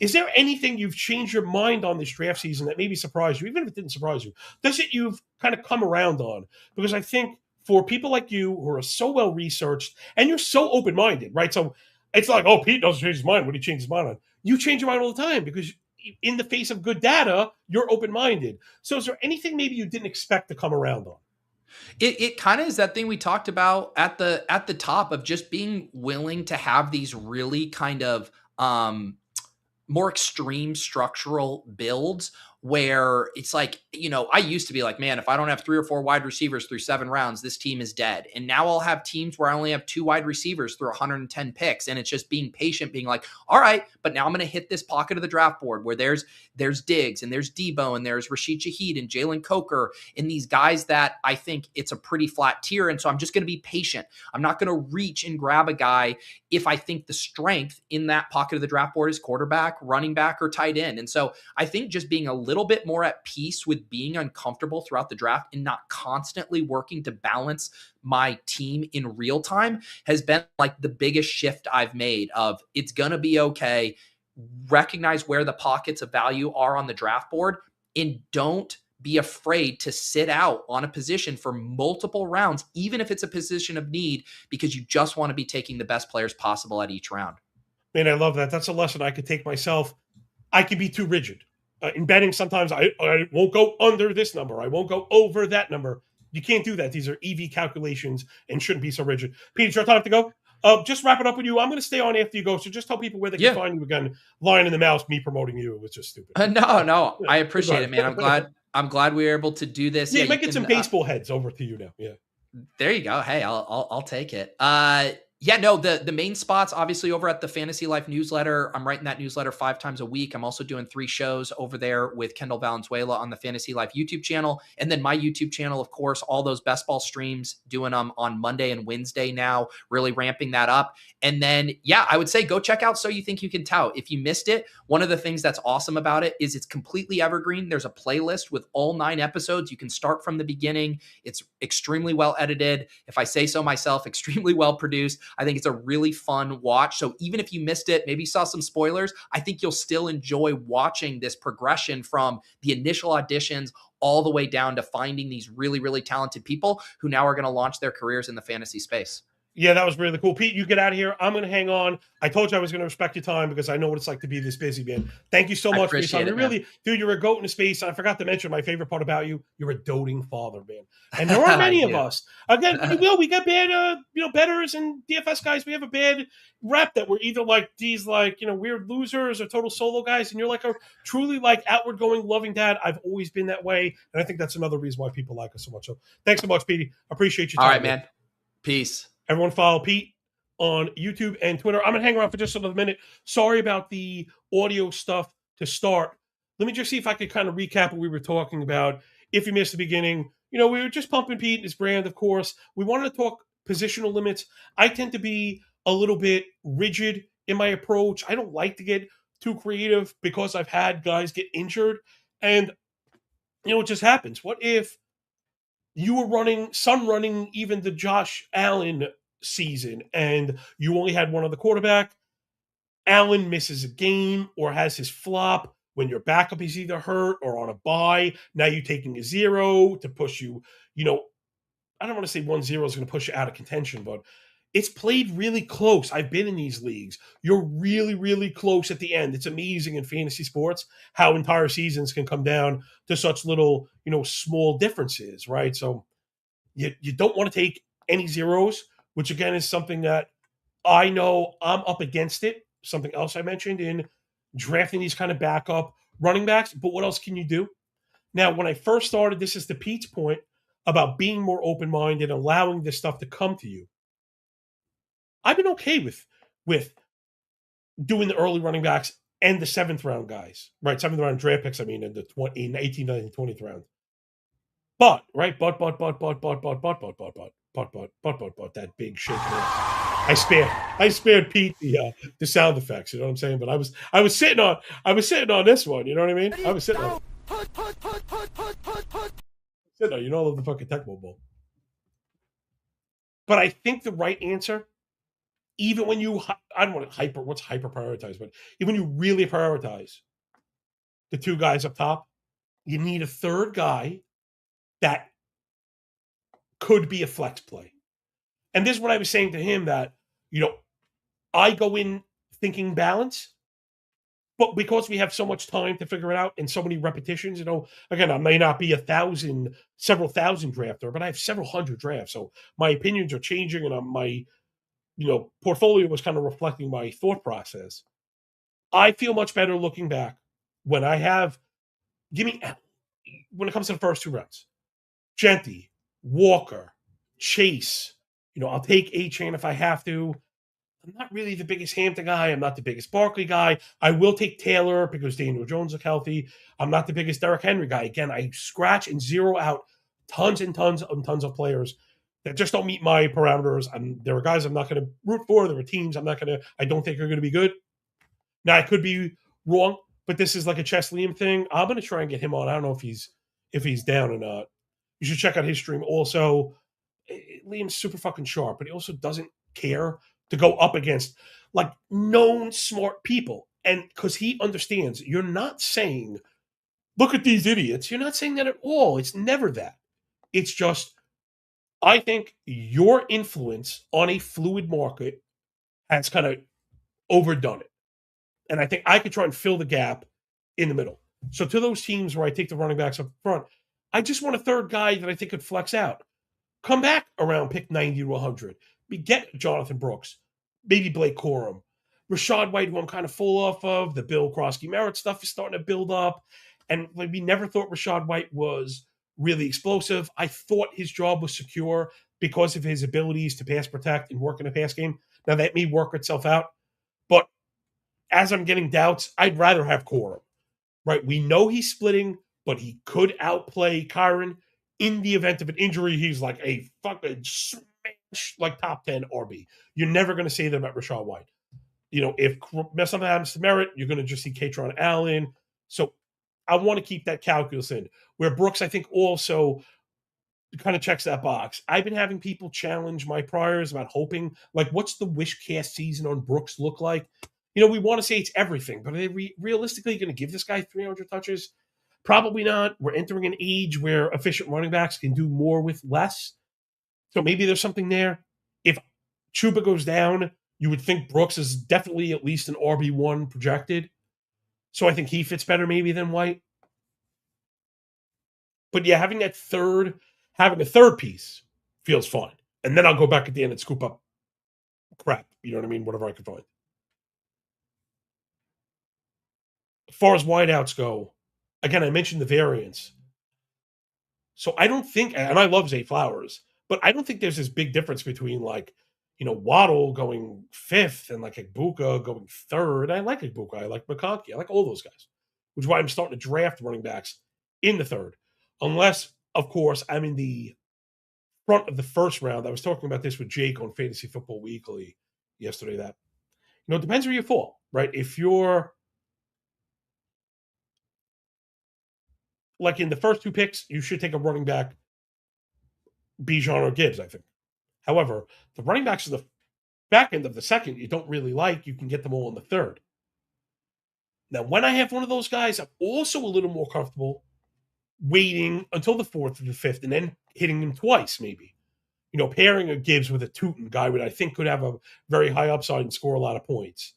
Is there anything you've changed your mind on this draft season that maybe surprised you, even if it didn't surprise you? Does it you've kind of come around on? Because I think for people like you who are so well researched and you're so open minded, right? So it's like, oh, Pete doesn't change his mind. What do you change his mind on? You change your mind all the time because in the face of good data, you're open-minded. So is there anything maybe you didn't expect to come around on? It kind of is that thing we talked about at the top of just being willing to have these really kind of more extreme structural builds where it's like, I used to be like, man, if I don't have 3 or 4 wide receivers through 7 rounds, this team is dead. And now I'll have teams where I only have 2 wide receivers through 110 picks. And it's just being patient, being like, all right, but now I'm going to hit this pocket of the draft board where there's Diggs and there's Debo and there's Rashid Shaheed and Jalen Coker and these guys that I think it's a pretty flat tier. And so I'm just going to be patient. I'm not going to reach and grab a guy if I think the strength in that pocket of the draft board is quarterback, running back, or tight end. And so I think just being a little bit more at peace with being uncomfortable throughout the draft and not constantly working to balance my team in real time has been like the biggest shift I've made of it's going to be okay. Recognize where the pockets of value are on the draft board and don't be afraid to sit out on a position for multiple rounds, even if it's a position of need, because you just want to be taking the best players possible at each round. Man, I love that. That's a lesson I could take myself. I can be too rigid. In betting, sometimes I won't go under this number. I won't go over that number. You can't do that. These are EV calculations and shouldn't be so rigid. Pete, it's your time to go. Just wrap it up with you. I'm going to stay on after you go, so just tell people where they can find you again. Lion in the Mouse, me promoting you. It was just stupid. No. I appreciate it, man. I'm glad we were able to do this. Yeah, you might get some baseball heads over to you now. Yeah. There you go. Hey, I'll take it. The main spots obviously over at the Fantasy Life newsletter. I'm writing that newsletter 5 times a week. I'm also doing 3 shows over there with Kendall Valenzuela on the Fantasy Life YouTube channel. And then my YouTube channel, of course, all those best ball streams, doing them on Monday and Wednesday now, really ramping that up. And then, I would say go check out So You Think You Can Tout. If you missed it, one of the things that's awesome about it is it's completely evergreen. There's a playlist with all 9 episodes. You can start from the beginning. It's extremely well edited. If I say so myself, extremely well produced. I think it's a really fun watch. So even if you missed it, maybe saw some spoilers, I think you'll still enjoy watching this progression from the initial auditions all the way down to finding these really, really talented people who now are going to launch their careers in the fantasy space. Yeah, that was really cool. Pete, you get out of here. I'm going to hang on. I told you I was going to respect your time because I know what it's like to be this busy, man. Thank you so much for your time. Dude, you're a goat in the space. I forgot to mention my favorite part about you. You're a doting father, man. And there are many of us. Again, we got bad, bettors and DFS guys. We have a bad rep that we're either like these, weird losers or total solo guys. And you're like a truly outward going, loving dad. I've always been that way. And I think that's another reason why people like us so much. So thanks so much, Petey. Appreciate your time. All right, man. Peace. Everyone follow Pete on YouTube and Twitter. I'm going to hang around for just another minute. Sorry about the audio stuff to start. Let me just see if I could kind of recap what we were talking about. If you missed the beginning, we were just pumping Pete and his brand, of course. We wanted to talk positional limits. I tend to be a little bit rigid in my approach. I don't like to get too creative because I've had guys get injured. And, it just happens. What if you were running even the Josh Allen season, and you only had one other quarterback? Allen misses a game or has his flop when your backup is either hurt or on a bye. Now you're taking a 0 to push you, I don't want to say 1-0 is going to push you out of contention, but it's played really close. I've been in these leagues. You're really, really close at the end. It's amazing in fantasy sports how entire seasons can come down to such little, small differences, right? So you don't want to take any zeros, which again is something that I know I'm up against it. Something else I mentioned in drafting these kind of backup running backs. But what else can you do? Now, when I first started, this is to Pete's point about being more open-minded, allowing this stuff to come to you. I've been okay with doing the early running backs and the 7th round guys, right? 7th round draft picks, in the 18th, 19th, 20th round. But, right? But, that big shaking. I spared Pete the sound effects, you know what I'm saying? But I was sitting on this one, you know what I mean? I was sitting on the fucking Tecmo Bowl. But I think the right answer, even when you, I don't want to what's hyper prioritize, but even when you really prioritize the 2 guys up top, you need a 3rd guy that could be a flex play. And this is what I was saying to him, that, I go in thinking balance. But because we have so much time to figure it out and so many repetitions, again, I may not be several thousand drafter, but I have several hundred drafts. So my opinions are changing, and my portfolio was kind of reflecting my thought process. I feel much better looking back when when it comes to the first two rounds. Genty, Walker, Chase. I'll take A-Chain if I have to. I'm not really the biggest Hampton guy. I'm not the biggest Barkley guy. I will take Taylor because Daniel Jones is healthy. I'm not the biggest Derrick Henry guy. Again, I scratch and zero out tons and tons and tons of players that just don't meet my parameters. There are guys I'm not going to root for. There are teams I don't think are going to be good. Now, I could be wrong, but this is like a Chess Liam thing. I'm going to try and get him on. I don't know if he's down or not. You should check out his stream. Also, Liam's super fucking sharp, but he also doesn't care to go up against like known smart people. And because he understands, you're not saying, look at these idiots. You're not saying that at all. It's never that. It's just, I think your influence on a fluid market has kind of overdone it. And I think I could try and fill the gap in the middle. So to those teams where I take the running backs up front, I just want a third guy that I think could flex out. Come back around pick 90 to 100. Get Jonathan Brooks, maybe Blake Corum, Rachaad White, who I'm kind of full off of. The Bill Krosky-Merritt stuff is starting to build up. And we never thought Rachaad White was really explosive. I thought his job was secure because of his abilities to pass protect and work in a pass game. Now, that may work itself out. But as I'm getting doubts, I'd rather have Corum, right? We know he's splitting, but he could outplay Kyron. In the event of an injury, he's like a fucking smash, like top 10 RB. You're never going to say that about Rachaad White. If something happens to Merritt, you're going to just see Katron Allen. So I want to keep that calculus in. Where Brooks, I think, also kind of checks that box. I've been having people challenge my priors about hoping, like, what's the wish cast season on Brooks look like? We want to say it's everything, but are they realistically going to give this guy 300 touches? Probably not. We're entering an age where efficient running backs can do more with less. So maybe there's something there. If Chuba goes down, you would think Brooks is definitely at least an RB1 projected. So I think he fits better maybe than White. But yeah, having a third piece feels fine. And then I'll go back at the end and scoop up crap. You know what I mean? Whatever I can find. As far as wideouts go, again, I mentioned the variance. So I don't think, and I love Zay Flowers, but I don't think there's this big difference between Waddle going fifth and Igbuka going third. I like Igbuka. I like McConkey. I like all those guys, which is why I'm starting to draft running backs in the third. Unless, of course, I'm in the front of the first round. I was talking about this with Jake on Fantasy Football Weekly yesterday. That, it depends where you fall, right? If you're in the first two picks, you should take a running back, Bijan or Gibbs, I think. However, the running backs in the back end of the second you don't really like, you can get them all in the third. Now, when I have one of those guys, I'm also a little more comfortable waiting until the fourth or the fifth and then hitting him twice, maybe. Pairing a Gibbs with a Tootin guy, which I think could have a very high upside and score a lot of points.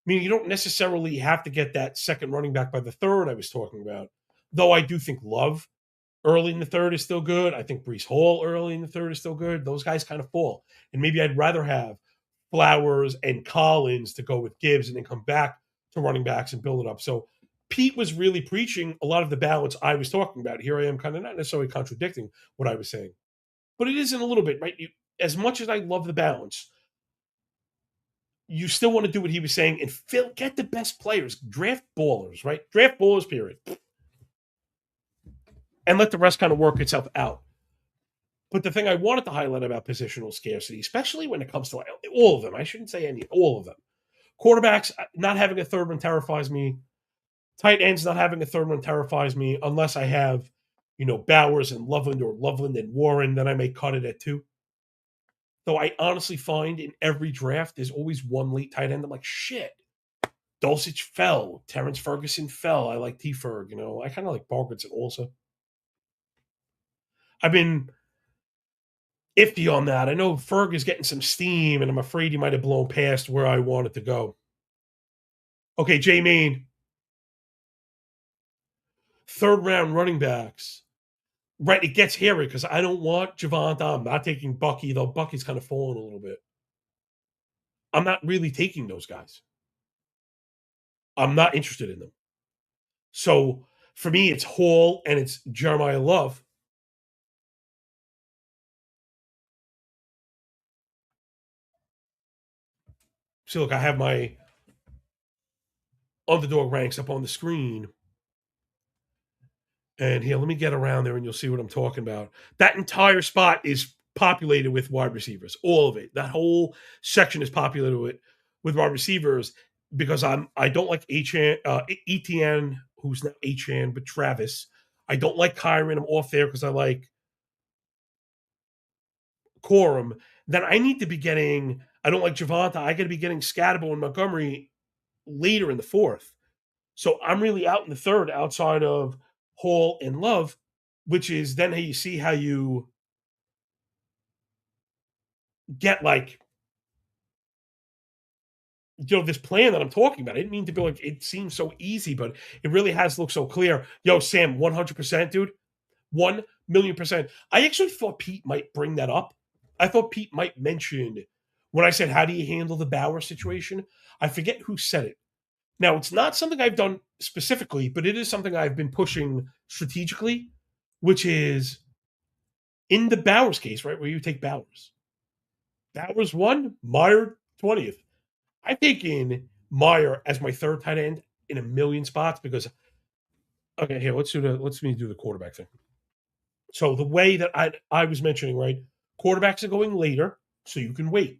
I mean, you don't necessarily have to get that second running back by the third I was talking about, though I do think Love early in the third is still good. I think Breece Hall early in the third is still good. Those guys kind of fall. And maybe I'd rather have Flowers and Collins to go with Gibbs and then come back to running backs and build it up. So Pete was really preaching a lot of the balance I was talking about. Here I am kind of not necessarily contradicting what I was saying, but it is in a little bit, right? As much as I love the balance, you still want to do what he was saying and get the best players. Draft ballers, right? Draft ballers, period. And let the rest kind of work itself out. But the thing I wanted to highlight about positional scarcity, especially when it comes to all of them, I shouldn't say any, all of them. Quarterbacks, not having a third one terrifies me. Tight ends, not having a third one terrifies me, unless I have, Bowers and Loveland or Loveland and Warren, then I may cut it at 2. Though I honestly find in every draft, there's always one late tight end. I'm like, shit. Dulcich fell. Terrence Ferguson fell. I like T-Ferg, I kind of like Parkinson also. I've been iffy on that. I know Ferg is getting some steam, and I'm afraid he might have blown past where I wanted to go. Okay, J Main. third round running backs, right? It gets hairy because I don't want Javonte. I'm not taking Bucky, though Bucky's kind of fallen a little bit. I'm not really taking those guys. I'm not interested in them. So for me, it's Hall and it's Jeremiah Love. See, look, I have my underdog ranks up on the screen. And here, let me get around there and you'll see what I'm talking about. That entire spot is populated with wide receivers. All of it. That whole section is populated with wide receivers because I don't like Etienne, who's not Achan, but Travis. I don't like Kyron. I'm off there because I like Corum. Then I need to be getting, I don't like Javonte. I got to be getting Scatterbo and Montgomery later in the fourth. So I'm really out in the third outside of Hall and Love, which is then how you see how you get like, this plan that I'm talking about. I didn't mean to be like, it seems so easy, but it really has looked so clear. Yo, Sam, 100%, dude. 1,000,000%. I actually thought Pete might bring that up. I thought Pete might mention when I said, how do you handle the Bauer situation? I forget who said it. Now, it's not something I've done specifically, but it is something I've been pushing strategically, which is in the Bowers case, right, where you take Bowers. Bowers 1, Meyer 20th. I've taken Meyer as my third tight end in a million spots because, okay, here, let's me do the quarterback thing. So the way that I was mentioning, right, quarterbacks are going later, so you can wait.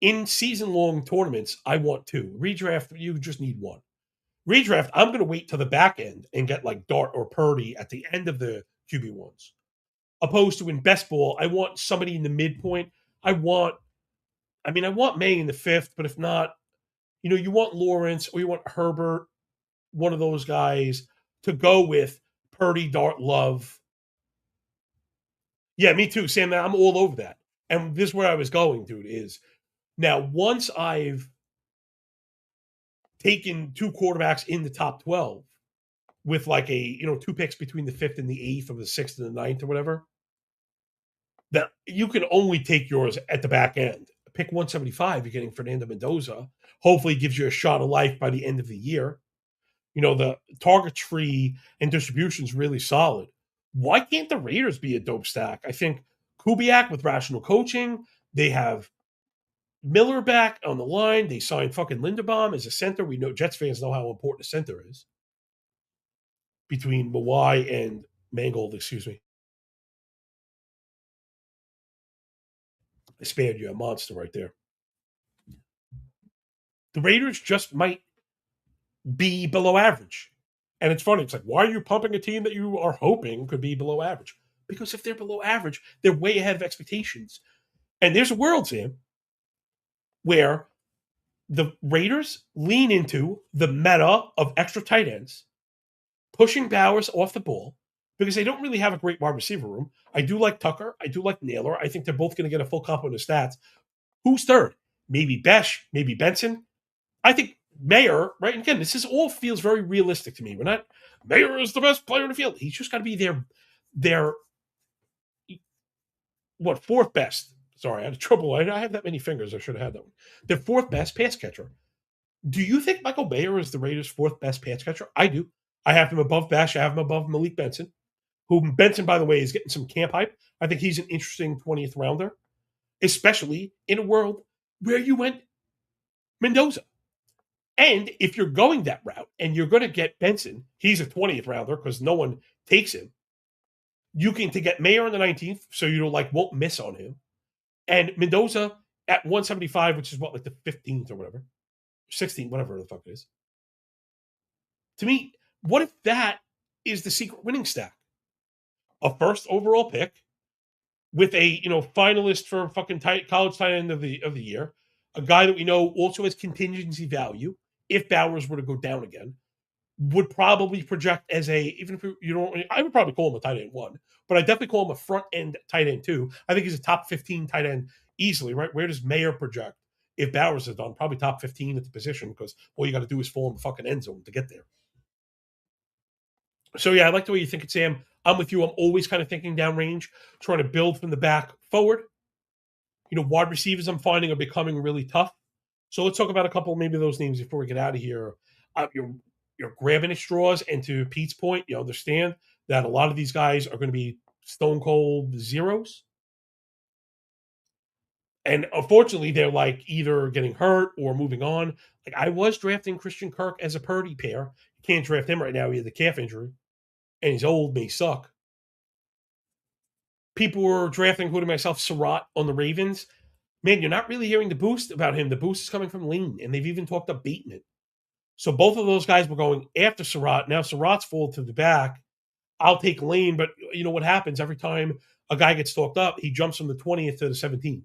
In season-long tournaments, I want 2. Redraft, you just need 1. Redraft, I'm going to wait till the back end and get like Dart or Purdy at the end of the QB1s. Opposed to in best ball, I want somebody in the midpoint. I want May in the 5th, but if not, you want Lawrence or you want Herbert, one of those guys, to go with Purdy, Dart, Love. Yeah, me too, Sam. I'm all over that. And this is where I was going, dude, is now once I've taken 2 quarterbacks in the top 12 with like 2 picks between the 5th and the 8th or the 6th and the 9th or whatever, that you can only take yours at the back end. Pick 175, you're getting Fernando Mendoza. Hopefully gives you a shot of life by the end of the year. The target tree and distribution is really solid. Why can't the Raiders be a dope stack? I think Kubiak with rational coaching. They have Miller back on the line. They signed fucking Linderbaum as a center. We know Jets fans know how important a center is. Between Mawai and Mangold, excuse me. I spared you a monster right there. The Raiders just might be below average. And it's funny. It's like, why are you pumping a team that you are hoping could be below average? Because if they're below average, they're way ahead of expectations. And there's a world, Sam, where the Raiders lean into the meta of extra tight ends, pushing Bowers off the ball because they don't really have a great wide receiver room. I do like Tucker. I do like Naylor. I think they're both going to get a full complement of stats. Who's third? Maybe Besh, maybe Benson. I think Mayer, right? And again, this all feels very realistic to me. We're not, Mayer is the best player in the field. He's just got to be their fourth best. Sorry, I had trouble. I have that many fingers. I should have had that one. Their fourth best pass catcher. Do you think Michael Mayer is the Raiders' fourth best pass catcher? I do. I have him above Bash. I have him above Malik Benson, who Benson, by the way, is getting some camp hype. I think he's an interesting 20th rounder, especially in a world where you went Mendoza. And if you're going that route and you're going to get Benson, he's a 20th rounder because no one takes him. You can to get Mayer on the 19th, so you won't miss on him. And Mendoza at 175, which is like the 15th or whatever, 16th, whatever the fuck it is. To me, what if that is the secret winning stack? A first overall pick with a finalist for fucking college tight end of the year, a guy that we know also has contingency value if Bowers were to go down again, would probably project as even if you don't, I would probably call him a tight end 1, but I definitely call him a front end tight end 2. I think he's a top 15 tight end easily, right? Where does Mayer project if Bowers is done? Probably top 15 at the position because all you got to do is fall in the fucking end zone to get there. So yeah, I like the way you think it, Sam. I'm with you. I'm always kind of thinking downrange, trying to build from the back forward. Wide receivers I'm finding are becoming really tough. So let's talk about a couple maybe those names before we get out of here. You're grabbing at straws, and to Pete's point, you understand that a lot of these guys are going to be stone cold zeros. And unfortunately, they're like either getting hurt or moving on. Like I was drafting Christian Kirk as a Purdy pair. You can't draft him right now. He had the calf injury, and he's old, may suck. People were drafting, including myself, Surratt on the Ravens. Man, you're not really hearing the boost about him. The boost is coming from Lane, and they've even talked up Bateman. So both of those guys were going after Surratt. Now Surratt's fallen to the back. I'll take Lane, but you know what happens every time a guy gets talked up, he jumps from the 20th to the 17th,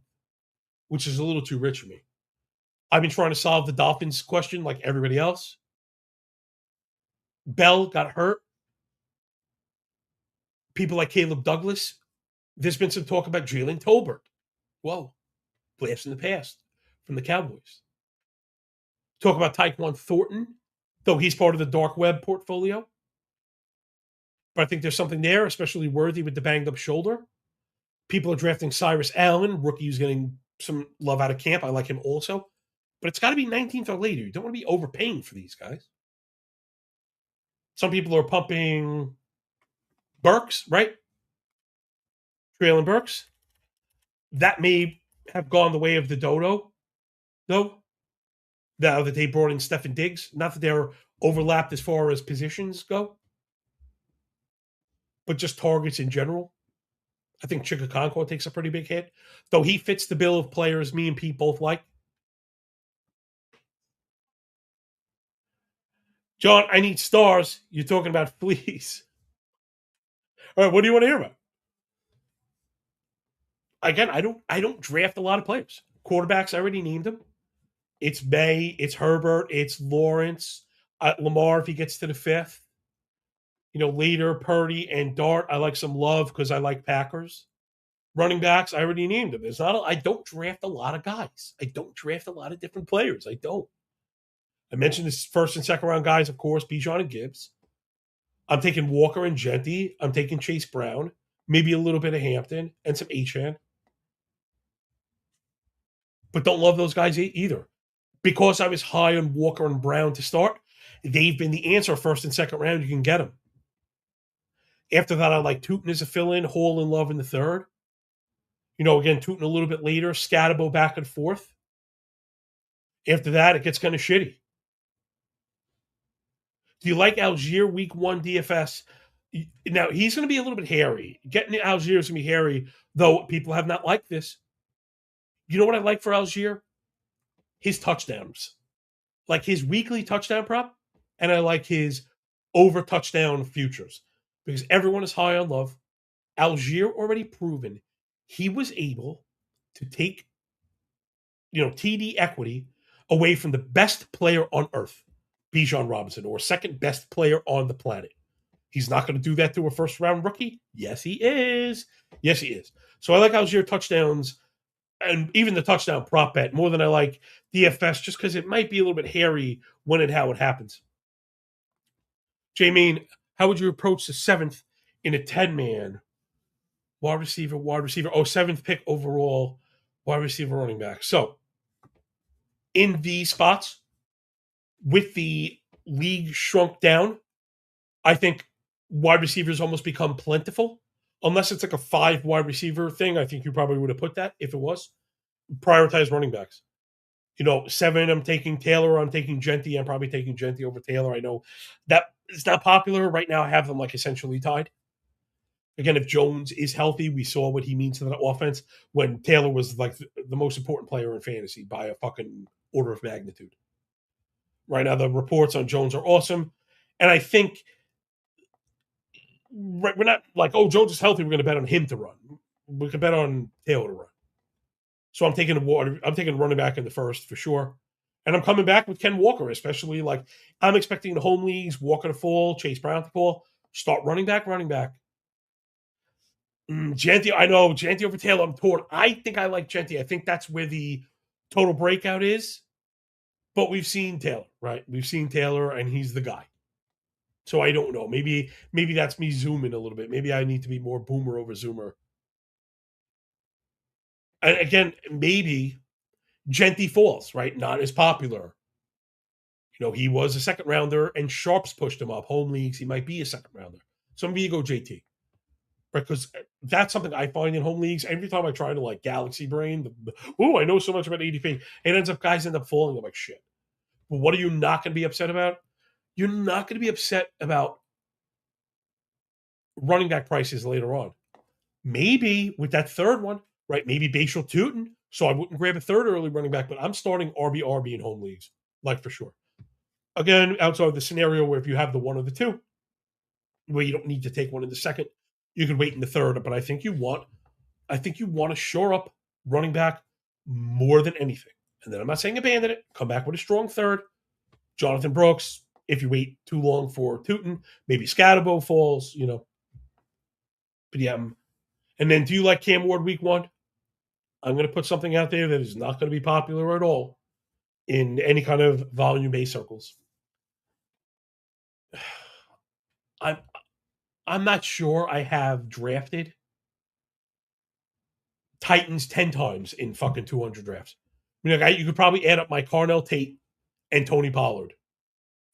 which is a little too rich for me. I've been trying to solve the Dolphins question like everybody else. Bell got hurt. People like Caleb Douglas. There's been some talk about Jalen Tolbert. Whoa, blast in the past from the Cowboys. Talk about Tyquan Thornton, though he's part of the dark web portfolio. But I think there's something there, especially Worthy with the banged up shoulder. People are drafting Cyrus Allen, rookie who's getting some love out of camp. I like him also. But it's got to be 19th or later. You don't want to be overpaying for these guys. Some people are pumping Burks, right? Traylon Burks. That may have gone the way of the dodo, though. Now that they brought in Stefan Diggs. Not that they're overlapped as far as positions go, but just targets in general. I think Chikakonko takes a pretty big hit, though he fits the bill of players me and Pete both like. John, I need stars. You're talking about fleas. All right, what do you want to hear about? Again, I don't draft a lot of players. Quarterbacks, I already named them. It's May, it's Herbert, it's Lawrence, Lamar if he gets to the fifth. Later Purdy and Dart. I like some love because I like Packers. Running backs, I already named them. I don't draft a lot of guys. I don't draft a lot of different players. I don't. I mentioned this first and second round guys, of course, Bijan and Gibbs. I'm taking Walker and Genty. I'm taking Chase Brown, maybe a little bit of Hampton and some Achane. But don't love those guys either. Because I was high on Walker and Brown to start, they've been the answer first and second round. You can get them. After that, I like Tootin as a fill-in, Hall and Love in the third. Again, Tootin a little bit later, Scatabo back and forth. After that, it gets kind of shitty. Do you like Algier week 1 DFS? Now, he's going to be a little bit hairy. Getting Algier is going to be hairy, though people have not liked this. You know what I like for Algier? His touchdowns. Like his weekly touchdown prop, and I like his over touchdown futures because everyone is high on Love. Algier already proven he was able to take, TD equity away from the best player on earth, Bijan Robinson, or second best player on the planet. He's not going to do that to a first round rookie. Yes, he is. Yes, he is. So I like Algier touchdowns and even the touchdown prop bet more than I like DFS just because it might be a little bit hairy when and how it happens. Jameen, how would you approach the 7th in a 10-man wide receiver? Oh, 7th pick overall, wide receiver, running back. So in these spots, with the league shrunk down, I think wide receivers almost become plentiful. Unless it's like a 5 wide receiver thing, I think you probably would have put that if it was. Prioritize running backs. 7, I'm taking Taylor. I'm taking Genty. I'm probably taking Genty over Taylor. I know that it's not popular right now. I have them like essentially tied. Again, if Jones is healthy, we saw what he means to that offense when Taylor was like the most important player in fantasy by a fucking order of magnitude. Right now, the reports on Jones are awesome. And I think we're not like, oh, Jones is healthy, we're going to bet on him to run. We can bet on Taylor to run. So I'm taking a running back in the first for sure. And I'm coming back with Ken Walker, especially like I'm expecting the home leagues, Walker to fall, Chase Brown to fall. Start running back. Genty, I know, Genty over Taylor, I'm torn. I think I like Genty. I think that's where the total breakout is. But we've seen Taylor, right? We've seen Taylor, and he's the guy. So I don't know. Maybe that's me zooming a little bit. Maybe I need to be more boomer over zoomer. And again, maybe Genty falls, right? Not as popular. He was a second rounder, and Sharps pushed him up. Home leagues, he might be a second rounder. So maybe you go JT, right? Because that's something I find in home leagues. Every time I try to like galaxy brain, I know so much about ADP. Guys end up falling. I'm like, shit. But what are you not going to be upset about? You're not going to be upset about running back prices later on. Maybe with that third one, right? Maybe Bashal Tootin. So I wouldn't grab a third early running back, but I'm starting RB in home leagues, like for sure. Again, outside of the scenario where if you have the one or the two, where you don't need to take one in the second, you can wait in the third. But I think you want to shore up running back more than anything. And then I'm not saying abandon it. Come back with a strong third. Jonathan Brooks. If you wait too long for Tootin, maybe Scatterbo falls. But yeah. And then, do you like Cam Ward week 1? I'm going to put something out there that is not going to be popular at all in any kind of volume-based circles. I'm not sure I have drafted Titans 10 times in fucking 200 drafts. You could probably add up my Carnell Tate and Tony Pollard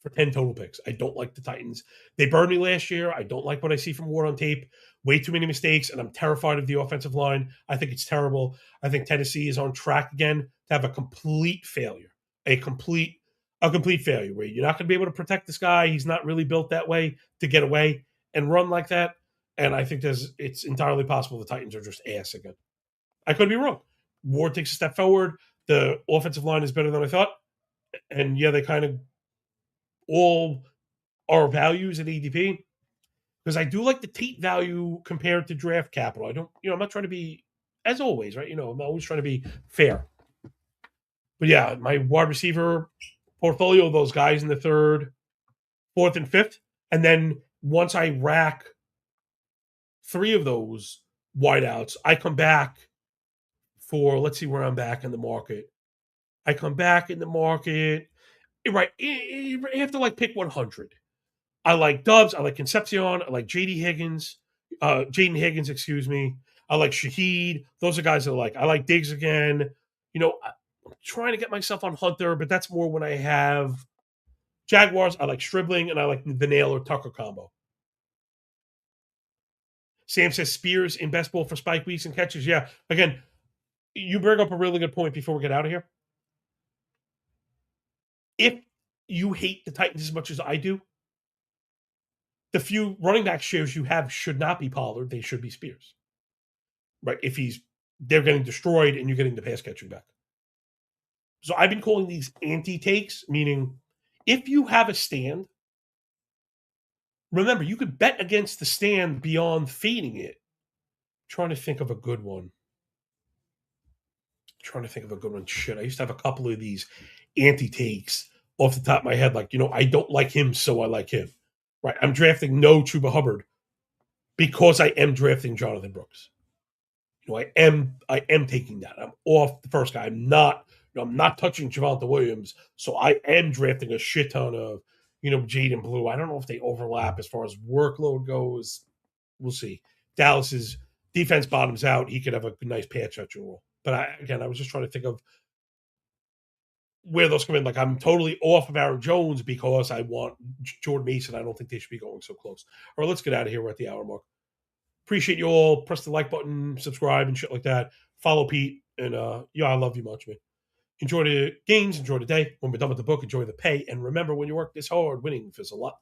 for 10 total picks. I don't like the Titans. They burned me last year. I don't like what I see from Ward on tape. Way too many mistakes, and I'm terrified of the offensive line. I think it's terrible. I think Tennessee is on track again to have a complete failure. A complete failure where you're not going to be able to protect this guy. He's not really built that way to get away and run like that. And I think it's entirely possible the Titans are just ass again. I could be wrong. Ward takes a step forward. The offensive line is better than I thought. And yeah, they kind of all are values at ADP. Because I do like the Tate value compared to draft capital. I'm not trying to be, as always, right? I'm always trying to be fair. But yeah, my wide receiver portfolio, those guys in the third, fourth, and fifth. And then once I rack 3 of those wideouts, I come back for, let's see where I'm back in the market. I come back in the market, right, you have to like pick 100. I like Dubs. I like Concepcion. I like Jaden Higgins, excuse me. I like Shaheed. Those are guys that I like. I like Diggs again. I'm trying to get myself on Hunter, but that's more when I have Jaguars. I like Stribling, and I like the Nail or Tucker combo. Sam says Spears in best ball for spike weeks and catches. Yeah, again, you bring up a really good point before we get out of here. If you hate the Titans as much as I do, the few running back shares you have should not be Pollard. They should be Spears. Right? If they're getting destroyed and you're getting the pass catching back. So I've been calling these anti-takes, meaning if you have a stand, remember, you could bet against the stand beyond fading it. I'm trying to think of a good one. Shit, I used to have a couple of these anti-takes off the top of my head. Like, I don't like him, so I like him. Right? I'm drafting no Chuba Hubbard because I am drafting Jonathan Brooks. I am taking that. I'm off the first guy. I'm not touching Javonte Williams. So I am drafting a shit ton of, Jaden Blue. I don't know if they overlap as far as workload goes. We'll see. Dallas's defense bottoms out. He could have a nice pass catching role. But I was just trying to think of where those come in. Like, I'm totally off of Aaron Jones because I want Jordan Mason. I don't think they should be going so close. All right, let's get out of here. We're at the hour mark. Appreciate you all. Press the like button, subscribe, and shit like that. Follow Pete. And I love you much, man. Enjoy the games. Enjoy the day. When we're done with the book, enjoy the pay. And remember, when you work this hard, winning feels a lot less.